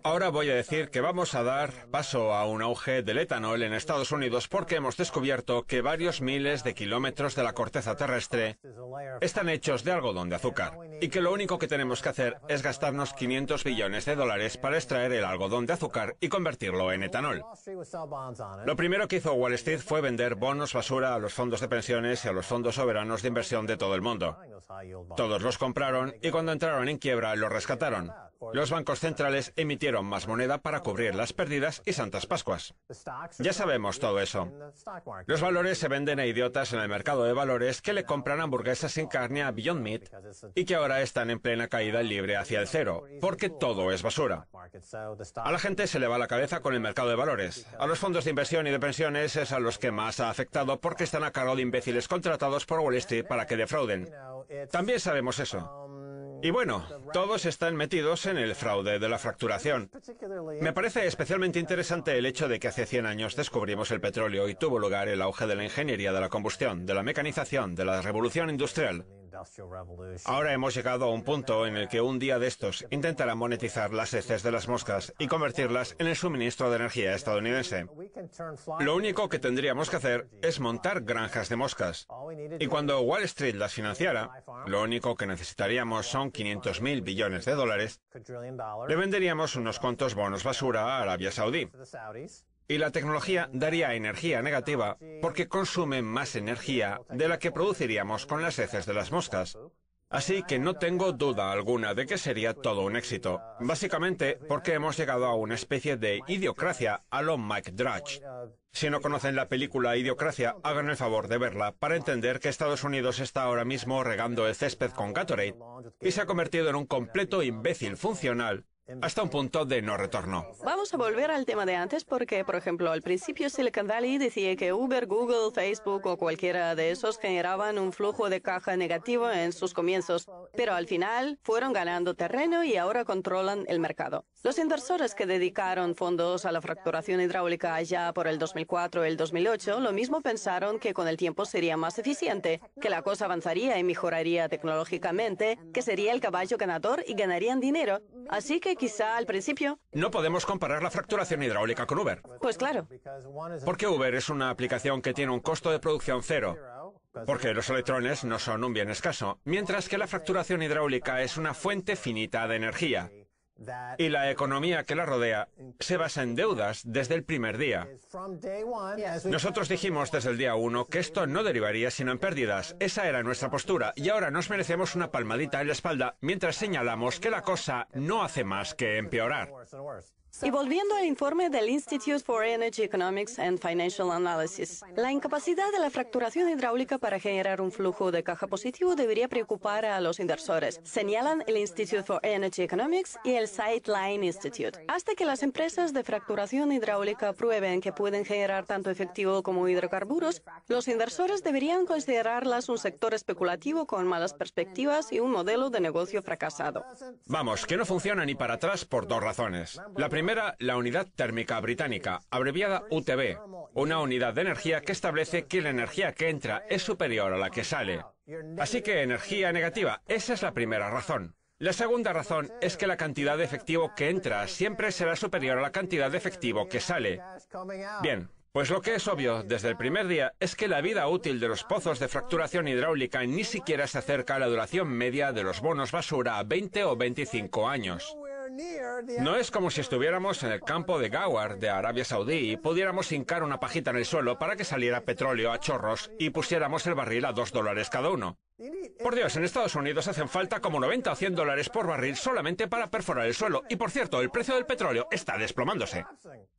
[SPEAKER 3] Ahora voy a decir que vamos a dar paso a un auge del etanol en Estados Unidos porque hemos descubierto que varios miles de kilómetros de la corteza terrestre están hechos de algodón de azúcar y que lo único que tenemos que hacer es gastarnos 500 billones de dólares para extraer el algodón de azúcar y convertirlo en etanol. Lo primero que hizo Wall Street fue vender bonos basura a los fondos de pensiones y a los fondos soberanos de inversión de todo el mundo. Todos los compraron y cuando entraron en quiebra los rescataron. Los bancos centrales emitieron más moneda para cubrir las pérdidas y Santas Pascuas. Ya sabemos todo eso. Los valores se venden a idiotas en el mercado de valores que le compran hamburguesas sin carne a Beyond Meat y que ahora están en plena caída libre hacia el cero, porque todo es basura. A la gente se le va la cabeza con el mercado de valores. A los fondos de inversión y de pensiones es a los que más ha afectado porque están a cargo de imbéciles contratados por Wall Street para que defrauden. También sabemos eso. Y bueno, todos están metidos en el fraude de la fracturación. Me parece especialmente interesante el hecho de que hace 100 años descubrimos el petróleo y tuvo lugar el auge de la ingeniería de la combustión, de la mecanización, de la revolución industrial. Ahora hemos llegado a un punto en el que un día de estos intentarán monetizar las heces de las moscas y convertirlas en el suministro de energía estadounidense. Lo único que tendríamos que hacer es montar granjas de moscas. Y cuando Wall Street las financiara, lo único que necesitaríamos son 500.000 billones de dólares. Le venderíamos unos cuantos bonos basura a Arabia Saudí. Y la tecnología daría energía negativa porque consume más energía de la que produciríamos con las heces de las moscas. Así que no tengo duda alguna de que sería todo un éxito. Básicamente porque hemos llegado a una especie de idiocracia a lo Mike Drudge. Si no conocen la película Idiocracia, hagan el favor de verla para entender que Estados Unidos está ahora mismo regando el césped con Gatorade y se ha convertido en un completo imbécil funcional hasta un punto de no retorno.
[SPEAKER 4] Vamos a volver al tema de antes porque, por ejemplo, al principio Silicon Valley decía que Uber, Google, Facebook o cualquiera de esos generaban un flujo de caja negativo en sus comienzos, pero al final fueron ganando terreno y ahora controlan el mercado. Los inversores que dedicaron fondos a la fracturación hidráulica allá por el 2004 y el 2008, lo mismo pensaron que con el tiempo sería más eficiente, que la cosa avanzaría y mejoraría tecnológicamente, que sería el caballo ganador y ganarían dinero. Así que quizá al principio...
[SPEAKER 3] No podemos comparar la fracturación hidráulica con Uber.
[SPEAKER 4] Pues claro.
[SPEAKER 3] Porque Uber es una aplicación que tiene un costo de producción cero, porque los electrones no son un bien escaso, mientras que la fracturación hidráulica es una fuente finita de energía. Y la economía que la rodea se basa en deudas desde el primer día. Nosotros dijimos desde el día 1 que esto no derivaría sino en pérdidas. Esa era nuestra postura y ahora nos merecemos una palmadita en la espalda mientras señalamos que la cosa no hace más que empeorar.
[SPEAKER 4] Y volviendo al informe del Institute for Energy Economics and Financial Analysis, la incapacidad de la fracturación hidráulica para generar un flujo de caja positivo debería preocupar a los inversores, señalan el Institute for Energy Economics y el Sightline Institute. Hasta que las empresas de fracturación hidráulica prueben que pueden generar tanto efectivo como hidrocarburos, los inversores deberían considerarlas un sector especulativo con malas perspectivas y un modelo de negocio fracasado.
[SPEAKER 3] Vamos, que no funciona ni para atrás por dos razones. La primera, la Unidad Térmica Británica, abreviada UTB, una unidad de energía que establece que la energía que entra es superior a la que sale. Así que energía negativa, esa es la primera razón. La segunda razón es que la cantidad de efectivo que entra siempre será superior a la cantidad de efectivo que sale. Bien, pues lo que es obvio desde el primer día es que la vida útil de los pozos de fracturación hidráulica ni siquiera se acerca a la duración media de los bonos basura a 20 o 25 años. No es como si estuviéramos en el campo de Ghawar de Arabia Saudí y pudiéramos hincar una pajita en el suelo para que saliera petróleo a chorros y pusiéramos el barril a $2 cada uno. Por Dios, en Estados Unidos hacen falta como 90 o 100 dólares por barril solamente para perforar el suelo. Y por cierto, el precio del petróleo está desplomándose.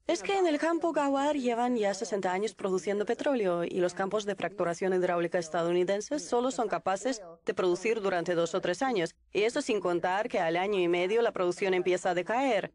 [SPEAKER 4] Es que en el campo Ghawar llevan ya 60 años produciendo petróleo y los campos de fracturación hidráulica estadounidenses solo son capaces de producir durante 2 o 3 años. Y eso sin contar que al año y medio la producción empieza a decaer.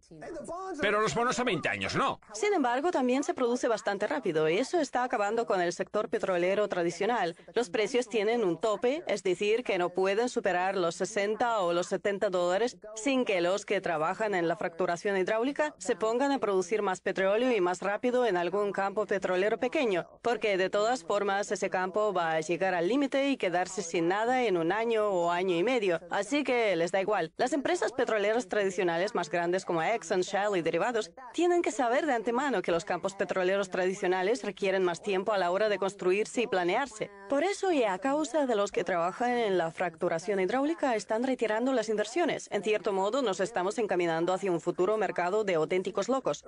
[SPEAKER 3] Pero los bonos a 20 años no.
[SPEAKER 4] Sin embargo, también se produce bastante rápido y eso está acabando con el sector petrolero tradicional. Los precios tienen un tope, es decir, que no pueden superar los 60 o los 70 dólares sin que los que trabajan en la fracturación hidráulica se pongan a producir más petróleo y más rápido en algún campo petrolero pequeño, porque de todas formas ese campo va a llegar al límite y quedarse sin nada en un año o año y medio. Así que les da igual. Las empresas petroleras tradicionales más grandes como Exxon, Shell y derivados tienen que saber de antemano que los campos petroleros tradicionales requieren más tiempo a la hora de construirse y planearse. Por eso y a causa de los que trabajan en la fracturación hidráulica están retirando las inversiones. En cierto modo, nos estamos encaminando hacia un futuro mercado de auténticos locos.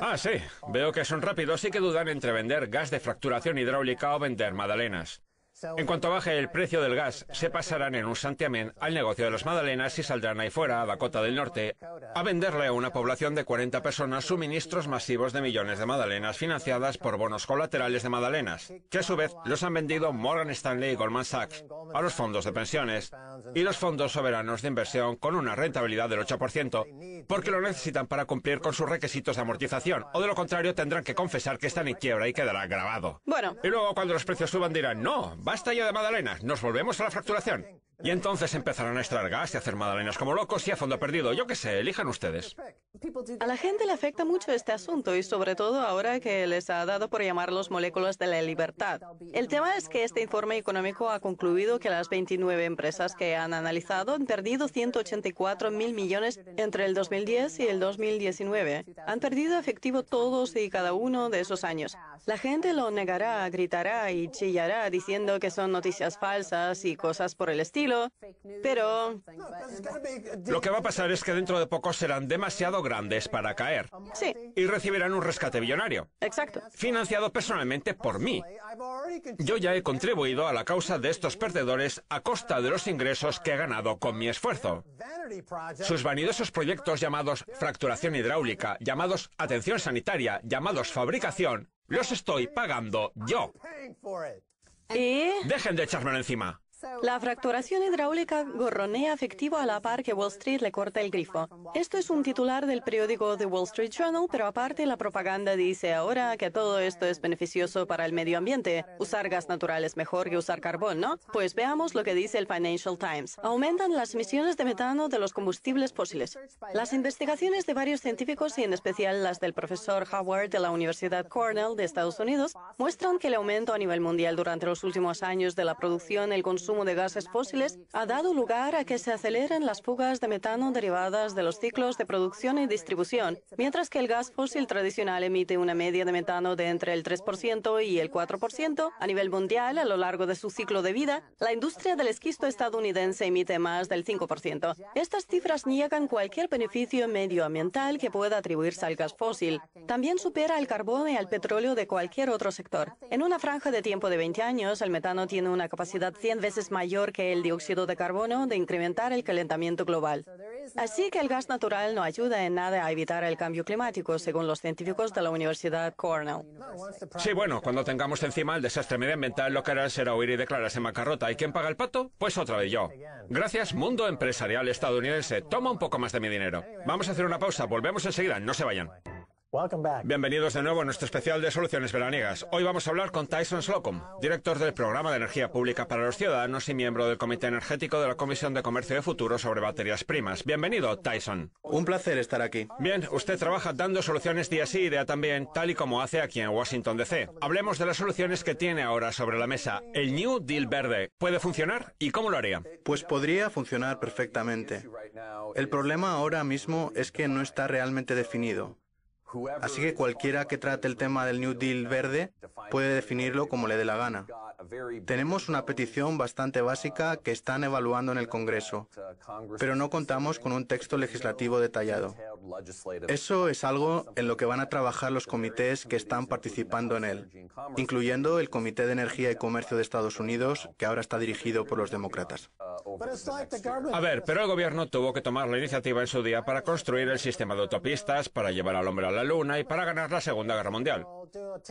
[SPEAKER 3] Ah, sí. Veo que son rápidos y que dudan entre vender gas de fracturación hidráulica o vender magdalenas. En cuanto baje el precio del gas, se pasarán en un santiamén al negocio de las magdalenas y saldrán ahí fuera, a Dakota del Norte, a venderle a una población de 40 personas suministros masivos de millones de magdalenas financiadas por bonos colaterales de magdalenas, que a su vez los han vendido Morgan Stanley y Goldman Sachs a los fondos de pensiones y los fondos soberanos de inversión con una rentabilidad del 8%, porque lo necesitan para cumplir con sus requisitos de amortización, o de lo contrario tendrán que confesar que están en quiebra y quedará grabado.
[SPEAKER 4] Bueno.
[SPEAKER 3] Y luego cuando los precios suban dirán, no, basta ya de magdalenas, nos volvemos a la fracturación. Y entonces empezarán a extraer gas y hacer magdalenas como locos y a fondo perdido. Yo qué sé, elijan ustedes.
[SPEAKER 4] A la gente le afecta mucho este asunto y sobre todo ahora que les ha dado por llamarlos moléculas de la libertad. El tema es que este informe económico ha concluido que las 29 empresas que han analizado han perdido 184.000 millones entre el 2010 y el 2019. Han perdido efectivo todos y cada uno de esos años. La gente lo negará, gritará y chillará diciendo que son noticias falsas y cosas por el estilo, pero...
[SPEAKER 3] Lo que va a pasar es que dentro de poco serán demasiado grandes para caer.
[SPEAKER 4] Sí.
[SPEAKER 3] Y recibirán un rescate billonario.
[SPEAKER 4] Exacto.
[SPEAKER 3] Financiado personalmente por mí. Yo ya he contribuido a la causa de estos perdedores a costa de los ingresos que he ganado con mi esfuerzo. Sus vanidosos proyectos llamados fracturación hidráulica, llamados atención sanitaria, llamados fabricación, los estoy pagando yo.
[SPEAKER 4] Y...
[SPEAKER 3] Dejen de echármelo encima.
[SPEAKER 4] La fracturación hidráulica gorronea efectivo a la par que Wall Street le corta el grifo. Esto es un titular del periódico The Wall Street Journal, pero aparte la propaganda dice ahora que todo esto es beneficioso para el medio ambiente. Usar gas natural es mejor que usar carbón, ¿no? Pues veamos lo que dice el Financial Times. Aumentan las emisiones de metano de los combustibles fósiles. Las investigaciones de varios científicos y en especial las del profesor Howard de la Universidad Cornell de Estados Unidos muestran que el aumento a nivel mundial durante los últimos años de la producción y el consumo de gases fósiles ha dado lugar a que se aceleren las fugas de metano derivadas de los ciclos de producción y distribución, mientras que el gas fósil tradicional emite una media de metano de entre el 3% y el 4% a nivel mundial a lo largo de su ciclo de vida. La industria del esquisto estadounidense emite más del 5%. Estas cifras niegan cualquier beneficio medioambiental que pueda atribuirse al gas fósil. También supera al carbón y al petróleo de cualquier otro sector. En una franja de tiempo de 20 años, el metano tiene una capacidad 100 veces mayor que el dióxido de carbono de incrementar el calentamiento global. Así que el gas natural no ayuda en nada a evitar el cambio climático, según los científicos de la Universidad Cornell.
[SPEAKER 3] Sí, bueno, cuando tengamos encima el desastre medioambiental, lo que harán será huir y declararse en bancarrota. ¿Y quién paga el pato? Pues otra vez yo. Gracias, mundo empresarial estadounidense. Toma un poco más de mi dinero. Vamos a hacer una pausa. Volvemos enseguida. No se vayan. Bienvenidos de nuevo a nuestro especial de soluciones veraniegas. Hoy vamos a hablar con Tyson Slocum, director del Programa de Energía Pública para los Ciudadanos y miembro del Comité Energético de la Comisión de Comercio de Futuro sobre Baterías Primas. Bienvenido, Tyson.
[SPEAKER 5] Un placer estar aquí.
[SPEAKER 3] Bien, usted trabaja dando soluciones día sí y día también, tal y como hace aquí en Washington, D.C. Hablemos de las soluciones que tiene ahora sobre la mesa. El New Deal verde, ¿puede funcionar? ¿Y cómo lo haría?
[SPEAKER 5] Pues podría funcionar perfectamente. El problema ahora mismo es que no está realmente definido. Así que cualquiera que trate el tema del New Deal verde puede definirlo como le dé la gana. Tenemos una petición bastante básica que están evaluando en el Congreso, pero no contamos con un texto legislativo detallado. Eso es algo en lo que van a trabajar los comités que están participando en él, incluyendo el Comité de Energía y Comercio de Estados Unidos, que ahora está dirigido por los demócratas.
[SPEAKER 3] A ver, pero el gobierno tuvo que tomar la iniciativa en su día para construir el sistema de autopistas, para llevar al hombre a la luna y para ganar la Segunda Guerra Mundial.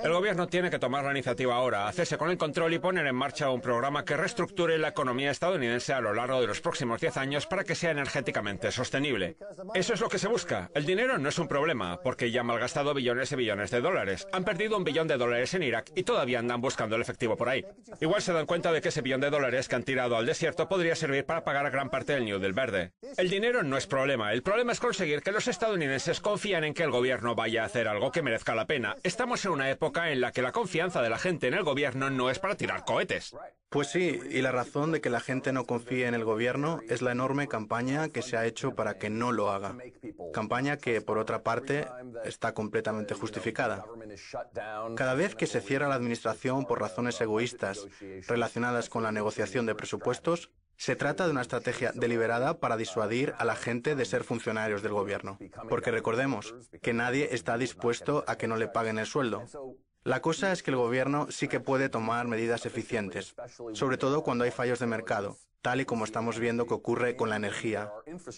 [SPEAKER 3] El gobierno tiene que tomar la iniciativa ahora, hacerse con el control y poner en marcha un programa que reestructure la economía estadounidense a lo largo de los próximos 10 años para que sea energéticamente sostenible. Eso es lo que se busca. El dinero no es un problema, porque ya han malgastado billones y billones de dólares. Han perdido $1 billón en Irak y todavía andan buscando el efectivo por ahí. Igual se dan cuenta de que ese $1 billón que han tirado al desierto podría servir para pagar gran parte del New Deal verde. El dinero no es problema. El problema es conseguir que los estadounidenses confíen en que el gobierno vaya a hacer algo que merezca la pena. Estamos en una época en la que la confianza de la gente en el gobierno no es para tirar cohetes.
[SPEAKER 5] Pues sí, y la razón de que la gente no confíe en el gobierno es la enorme campaña que se ha hecho para que no lo haga. Campaña que, por otra parte, está completamente justificada. Cada vez que se cierra la administración por razones egoístas relacionadas con la negociación de presupuestos, se trata de una estrategia deliberada para disuadir a la gente de ser funcionarios del gobierno. Porque recordemos que nadie está dispuesto a que no le paguen el sueldo. La cosa es que el gobierno sí que puede tomar medidas eficientes, sobre todo cuando hay fallos de mercado, tal y como estamos viendo que ocurre con la energía.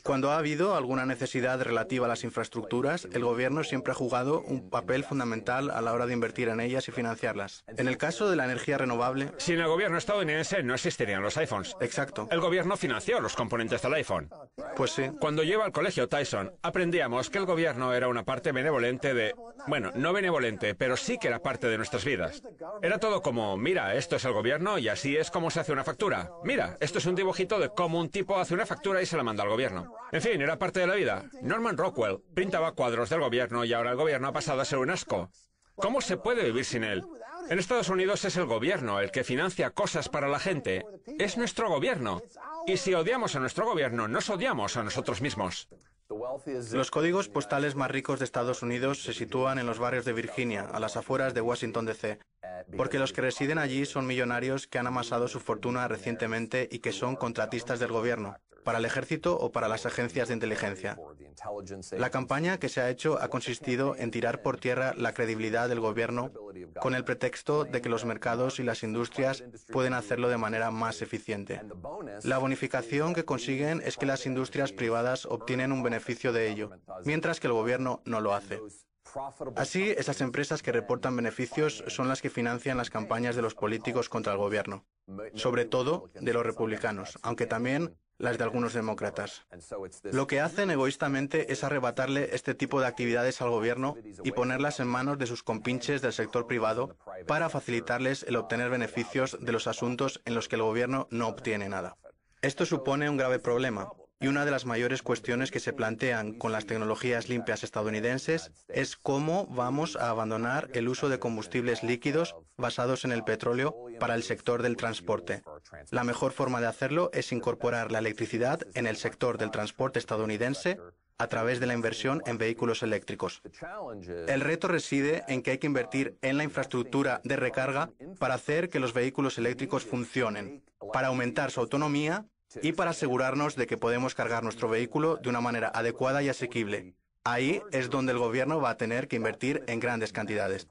[SPEAKER 5] Cuando ha habido alguna necesidad relativa a las infraestructuras, el gobierno siempre ha jugado un papel fundamental a la hora de invertir en ellas y financiarlas. En el caso de la energía renovable...
[SPEAKER 3] Sin el gobierno estadounidense no existirían los iPhones.
[SPEAKER 5] Exacto.
[SPEAKER 3] El gobierno financió los componentes del iPhone.
[SPEAKER 5] Pues sí.
[SPEAKER 3] Cuando yo iba al colegio Tyson, aprendíamos que el gobierno era una parte benevolente de... Bueno, no benevolente, pero sí que era parte de nuestras vidas. Era todo como, mira, esto es el gobierno y así es como se hace una factura. Mira, esto es un dibujito de cómo un tipo hace una factura y se la manda al gobierno. En fin, era parte de la vida. Norman Rockwell pintaba cuadros del gobierno y ahora el gobierno ha pasado a ser un asco. ¿Cómo se puede vivir sin él? En Estados Unidos es el gobierno el que financia cosas para la gente. Es nuestro gobierno. Y si odiamos a nuestro gobierno, nos odiamos a nosotros mismos.
[SPEAKER 5] Los códigos postales más ricos de Estados Unidos se sitúan en los barrios de Virginia, a las afueras de Washington, D.C., porque los que residen allí son millonarios que han amasado su fortuna recientemente y que son contratistas del gobierno, para el ejército o para las agencias de inteligencia. La campaña que se ha hecho ha consistido en tirar por tierra la credibilidad del gobierno con el pretexto de que los mercados y las industrias pueden hacerlo de manera más eficiente. La bonificación que consiguen es que las industrias privadas obtienen un beneficio de ello, mientras que el gobierno no lo hace. Así, esas empresas que reportan beneficios son las que financian las campañas de los políticos contra el gobierno, sobre todo de los republicanos, aunque también las de algunos demócratas. Lo que hacen egoístamente es arrebatarle este tipo de actividades al gobierno y ponerlas en manos de sus compinches del sector privado para facilitarles el obtener beneficios de los asuntos en los que el gobierno no obtiene nada. Esto supone un grave problema. Y una de las mayores cuestiones que se plantean con las tecnologías limpias estadounidenses es cómo vamos a abandonar el uso de combustibles líquidos basados en el petróleo para el sector del transporte. La mejor forma de hacerlo es incorporar la electricidad en el sector del transporte estadounidense a través de la inversión en vehículos eléctricos. El reto reside en que hay que invertir en la infraestructura de recarga para hacer que los vehículos eléctricos funcionen, para aumentar su autonomía y para asegurarnos de que podemos cargar nuestro vehículo de una manera adecuada y asequible. Ahí es donde el gobierno va a tener que invertir en grandes cantidades.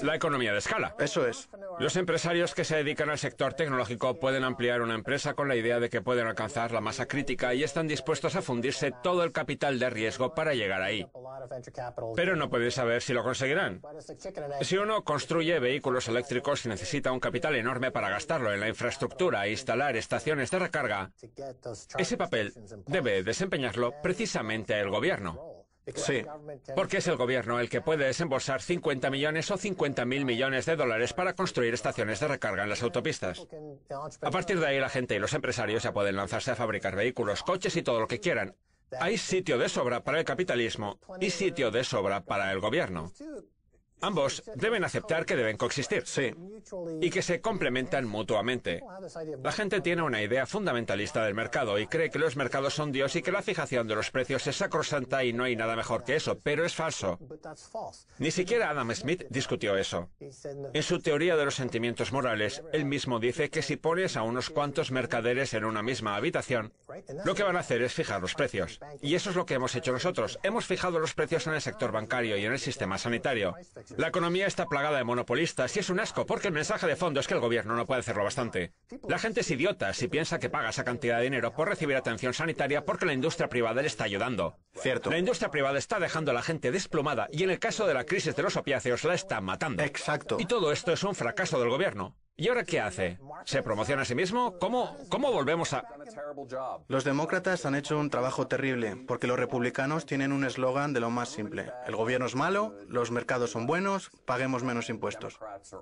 [SPEAKER 3] La economía de escala.
[SPEAKER 5] Eso es.
[SPEAKER 3] Los empresarios que se dedican al sector tecnológico pueden ampliar una empresa con la idea de que pueden alcanzar la masa crítica y están dispuestos a fundirse todo el capital de riesgo para llegar ahí. Pero no pueden saber si lo conseguirán. Si uno construye vehículos eléctricos y necesita un capital enorme para gastarlo en la infraestructura e instalar estaciones de recarga, ese papel debe desempeñarlo precisamente el gobierno.
[SPEAKER 5] Sí.
[SPEAKER 3] Porque es el gobierno el que puede desembolsar 50 millones o 50.000 millones de dólares para construir estaciones de recarga en las autopistas. A partir de ahí, la gente y los empresarios ya pueden lanzarse a fabricar vehículos, coches y todo lo que quieran. Hay sitio de sobra para el capitalismo y sitio de sobra para el gobierno. Ambos deben aceptar que deben coexistir.
[SPEAKER 5] Sí.
[SPEAKER 3] Y que se complementan mutuamente. La gente tiene una idea fundamentalista del mercado y cree que los mercados son Dios y que la fijación de los precios es sacrosanta y no hay nada mejor que eso, pero es falso. Ni siquiera Adam Smith discutió eso. En su teoría de los sentimientos morales, él mismo dice que si pones a unos cuantos mercaderes en una misma habitación, lo que van a hacer es fijar los precios. Y eso es lo que hemos hecho nosotros. Hemos fijado los precios en el sector bancario y en el sistema sanitario. La economía está plagada de monopolistas y es un asco porque el mensaje de fondo es que el gobierno no puede hacerlo bastante. La gente es idiota si piensa que paga esa cantidad de dinero por recibir atención sanitaria porque la industria privada le está ayudando.
[SPEAKER 5] Cierto.
[SPEAKER 3] La industria privada está dejando a la gente desplomada y en el caso de la crisis de los opiáceos la está matando.
[SPEAKER 5] Exacto.
[SPEAKER 3] Y todo esto es un fracaso del gobierno. ¿Y ahora qué hace? ¿Se promociona a sí mismo? ¿Cómo volvemos a...?
[SPEAKER 5] Los demócratas han hecho un trabajo terrible, porque los republicanos tienen un eslogan de lo más simple. El gobierno es malo, los mercados son buenos, paguemos menos impuestos.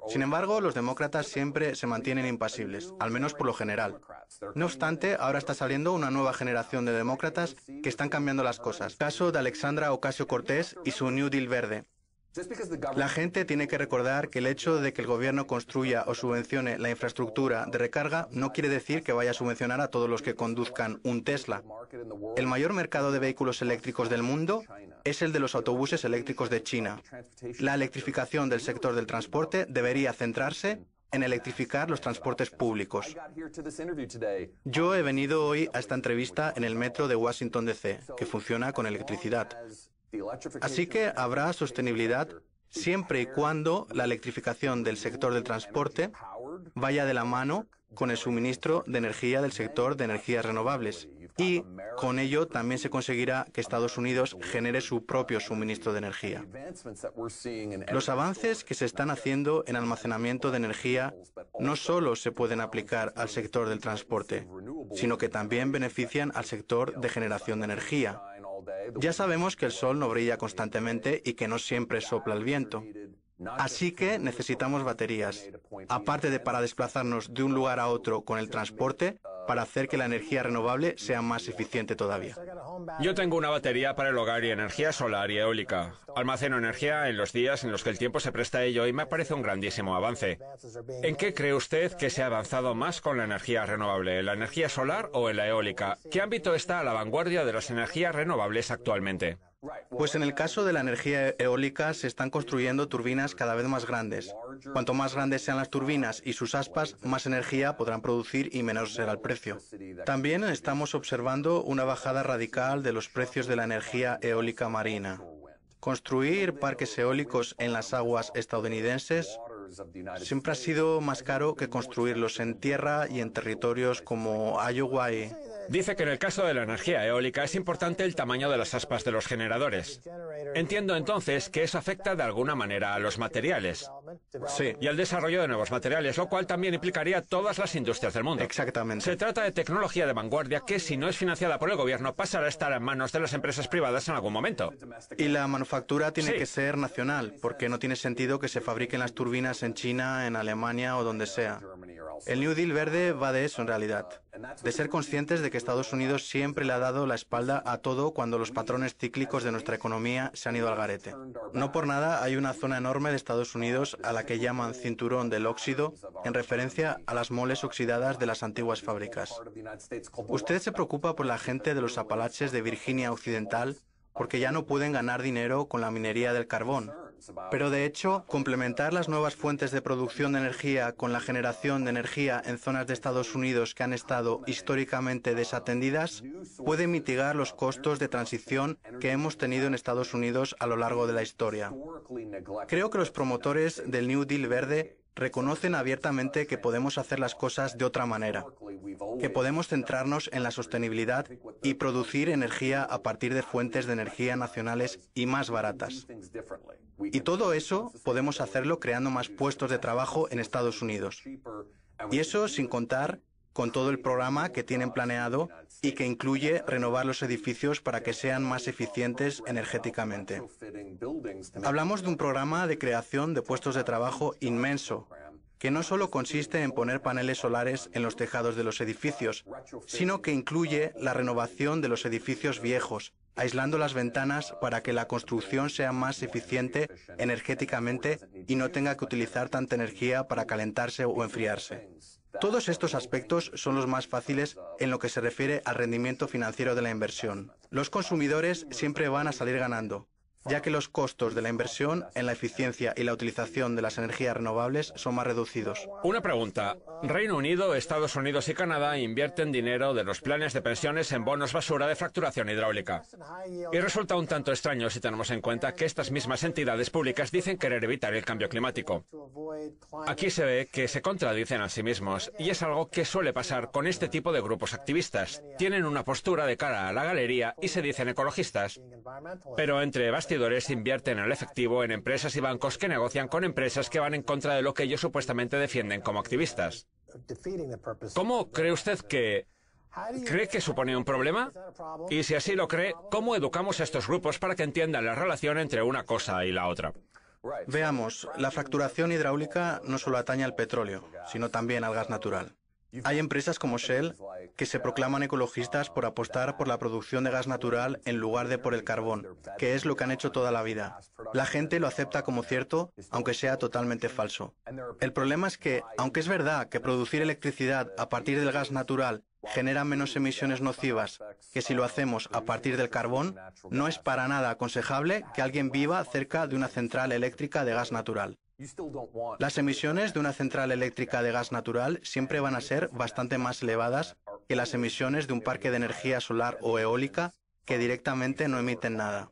[SPEAKER 5] Sin embargo, los demócratas siempre se mantienen impasibles, al menos por lo general. No obstante, ahora está saliendo una nueva generación de demócratas que están cambiando las cosas. Caso de Alexandra Ocasio-Cortez y su New Deal verde. La gente tiene que recordar que el hecho de que el gobierno construya o subvencione la infraestructura de recarga no quiere decir que vaya a subvencionar a todos los que conduzcan un Tesla. El mayor mercado de vehículos eléctricos del mundo es el de los autobuses eléctricos de China. La electrificación del sector del transporte debería centrarse en electrificar los transportes públicos. Yo he venido hoy a esta entrevista en el metro de Washington, D.C., que funciona con electricidad. Así que habrá sostenibilidad siempre y cuando la electrificación del sector del transporte vaya de la mano con el suministro de energía del sector de energías renovables. Y con ello también se conseguirá que Estados Unidos genere su propio suministro de energía. Los avances que se están haciendo en almacenamiento de energía no solo se pueden aplicar al sector del transporte, sino que también benefician al sector de generación de energía. Ya sabemos que el sol no brilla constantemente y que no siempre sopla el viento. Así que necesitamos baterías. Aparte de para desplazarnos de un lugar a otro con el transporte, para hacer que la energía renovable sea más eficiente todavía.
[SPEAKER 3] Yo tengo una batería para el hogar y energía solar y eólica. Almaceno energía en los días en los que el tiempo se presta a ello y me parece un grandísimo avance. ¿En qué cree usted que se ha avanzado más con la energía renovable? ¿En la energía solar o en la eólica? ¿Qué ámbito está a la vanguardia de las energías renovables actualmente?
[SPEAKER 5] Pues en el caso de la energía eólica se están construyendo turbinas cada vez más grandes. Cuanto más grandes sean las turbinas y sus aspas, más energía podrán producir y menor será el precio. También estamos observando una bajada radical de los precios de la energía eólica marina. Construir parques eólicos en las aguas estadounidenses siempre ha sido más caro que construirlos en tierra y en territorios como Iowa y...
[SPEAKER 3] Dice que en el caso de la energía eólica es importante el tamaño de las aspas de los generadores. Entiendo entonces que eso afecta de alguna manera a los materiales.
[SPEAKER 5] Sí.
[SPEAKER 3] Y al desarrollo de nuevos materiales, lo cual también implicaría todas las industrias del mundo.
[SPEAKER 5] Exactamente.
[SPEAKER 3] Se trata de tecnología de vanguardia que, si no es financiada por el gobierno, pasará a estar en manos de las empresas privadas en algún momento.
[SPEAKER 5] Y la manufactura tiene que ser nacional, porque no tiene sentido que se fabriquen las turbinas en China, en Alemania o donde sea. El New Deal verde va de eso en realidad, de ser conscientes de que Estados Unidos siempre le ha dado la espalda a todo cuando los patrones cíclicos de nuestra economía se han ido al garete. No por nada hay una zona enorme de Estados Unidos a la que llaman cinturón del óxido, en referencia a las moles oxidadas de las antiguas fábricas. ¿Usted se preocupa por la gente de los Apalaches de Virginia Occidental porque ya no pueden ganar dinero con la minería del carbón? Pero de hecho, complementar las nuevas fuentes de producción de energía con la generación de energía en zonas de Estados Unidos que han estado históricamente desatendidas puede mitigar los costos de transición que hemos tenido en Estados Unidos a lo largo de la historia. Creo que los promotores del New Deal verde reconocen abiertamente que podemos hacer las cosas de otra manera, que podemos centrarnos en la sostenibilidad y producir energía a partir de fuentes de energía nacionales y más baratas. Y todo eso podemos hacerlo creando más puestos de trabajo en Estados Unidos. Y eso sin contar con todo el programa que tienen planeado y que incluye renovar los edificios para que sean más eficientes energéticamente. Hablamos de un programa de creación de puestos de trabajo inmenso, que no solo consiste en poner paneles solares en los tejados de los edificios, sino que incluye la renovación de los edificios viejos, aislando las ventanas para que la construcción sea más eficiente energéticamente y no tenga que utilizar tanta energía para calentarse o enfriarse. Todos estos aspectos son los más fáciles en lo que se refiere al rendimiento financiero de la inversión. Los consumidores siempre van a salir ganando, ya que los costos de la inversión en la eficiencia y la utilización de las energías renovables son más reducidos.
[SPEAKER 3] Una pregunta. Reino Unido, Estados Unidos y Canadá invierten dinero de los planes de pensiones en bonos basura de fracturación hidráulica. Y resulta un tanto extraño si tenemos en cuenta que estas mismas entidades públicas dicen querer evitar el cambio climático. Aquí se ve que se contradicen a sí mismos, y es algo que suele pasar con este tipo de grupos activistas. Tienen una postura de cara a la galería y se dicen ecologistas, pero entre bastidores invierten el efectivo en empresas y bancos que negocian con empresas que van en contra de lo que ellos supuestamente defienden como activistas. ¿Cómo cree usted que... ¿Cree que supone un problema? Y si así lo cree, ¿cómo educamos a estos grupos para que entiendan la relación entre una cosa y la otra?
[SPEAKER 5] Veamos, la fracturación hidráulica no solo atañe al petróleo, sino también al gas natural. Hay empresas como Shell que se proclaman ecologistas por apostar por la producción de gas natural en lugar de por el carbón, que es lo que han hecho toda la vida. La gente lo acepta como cierto, aunque sea totalmente falso. El problema es que, aunque es verdad que producir electricidad a partir del gas natural genera menos emisiones nocivas que si lo hacemos a partir del carbón, no es para nada aconsejable que alguien viva cerca de una central eléctrica de gas natural. Las emisiones de una central eléctrica de gas natural siempre van a ser bastante más elevadas que las emisiones de un parque de energía solar o eólica que directamente no emiten nada.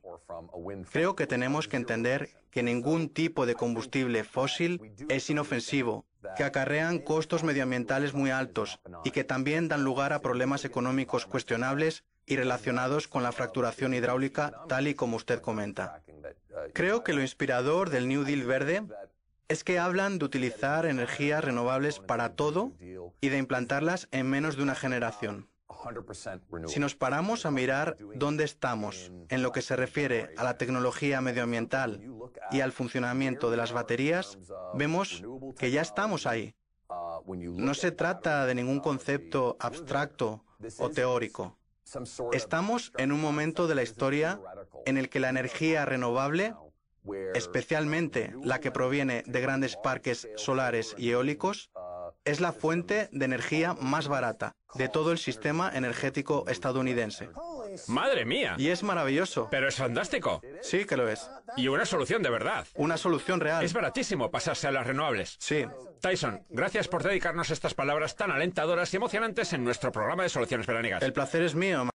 [SPEAKER 5] Creo que tenemos que entender que ningún tipo de combustible fósil es inofensivo, que acarrean costos medioambientales muy altos y que también dan lugar a problemas económicos cuestionables y relacionados con la fracturación hidráulica, tal y como usted comenta. Creo que lo inspirador del New Deal verde es que hablan de utilizar energías renovables para todo y de implantarlas en menos de una generación. Si nos paramos a mirar dónde estamos en lo que se refiere a la tecnología medioambiental y al funcionamiento de las baterías, vemos que ya estamos ahí. No se trata de ningún concepto abstracto o teórico. Estamos en un momento de la historia en el que la energía renovable, especialmente la que proviene de grandes parques solares y eólicos, es la fuente de energía más barata de todo el sistema energético estadounidense.
[SPEAKER 3] ¡Madre mía!
[SPEAKER 5] Y es maravilloso.
[SPEAKER 3] Pero es fantástico.
[SPEAKER 5] Sí que lo es.
[SPEAKER 3] Y una solución de verdad.
[SPEAKER 5] Una solución real.
[SPEAKER 3] Es baratísimo pasarse a las renovables.
[SPEAKER 5] Sí.
[SPEAKER 3] Tyson, gracias por dedicarnos estas palabras tan alentadoras y emocionantes en nuestro programa de soluciones veraniegas.
[SPEAKER 5] El placer es mío.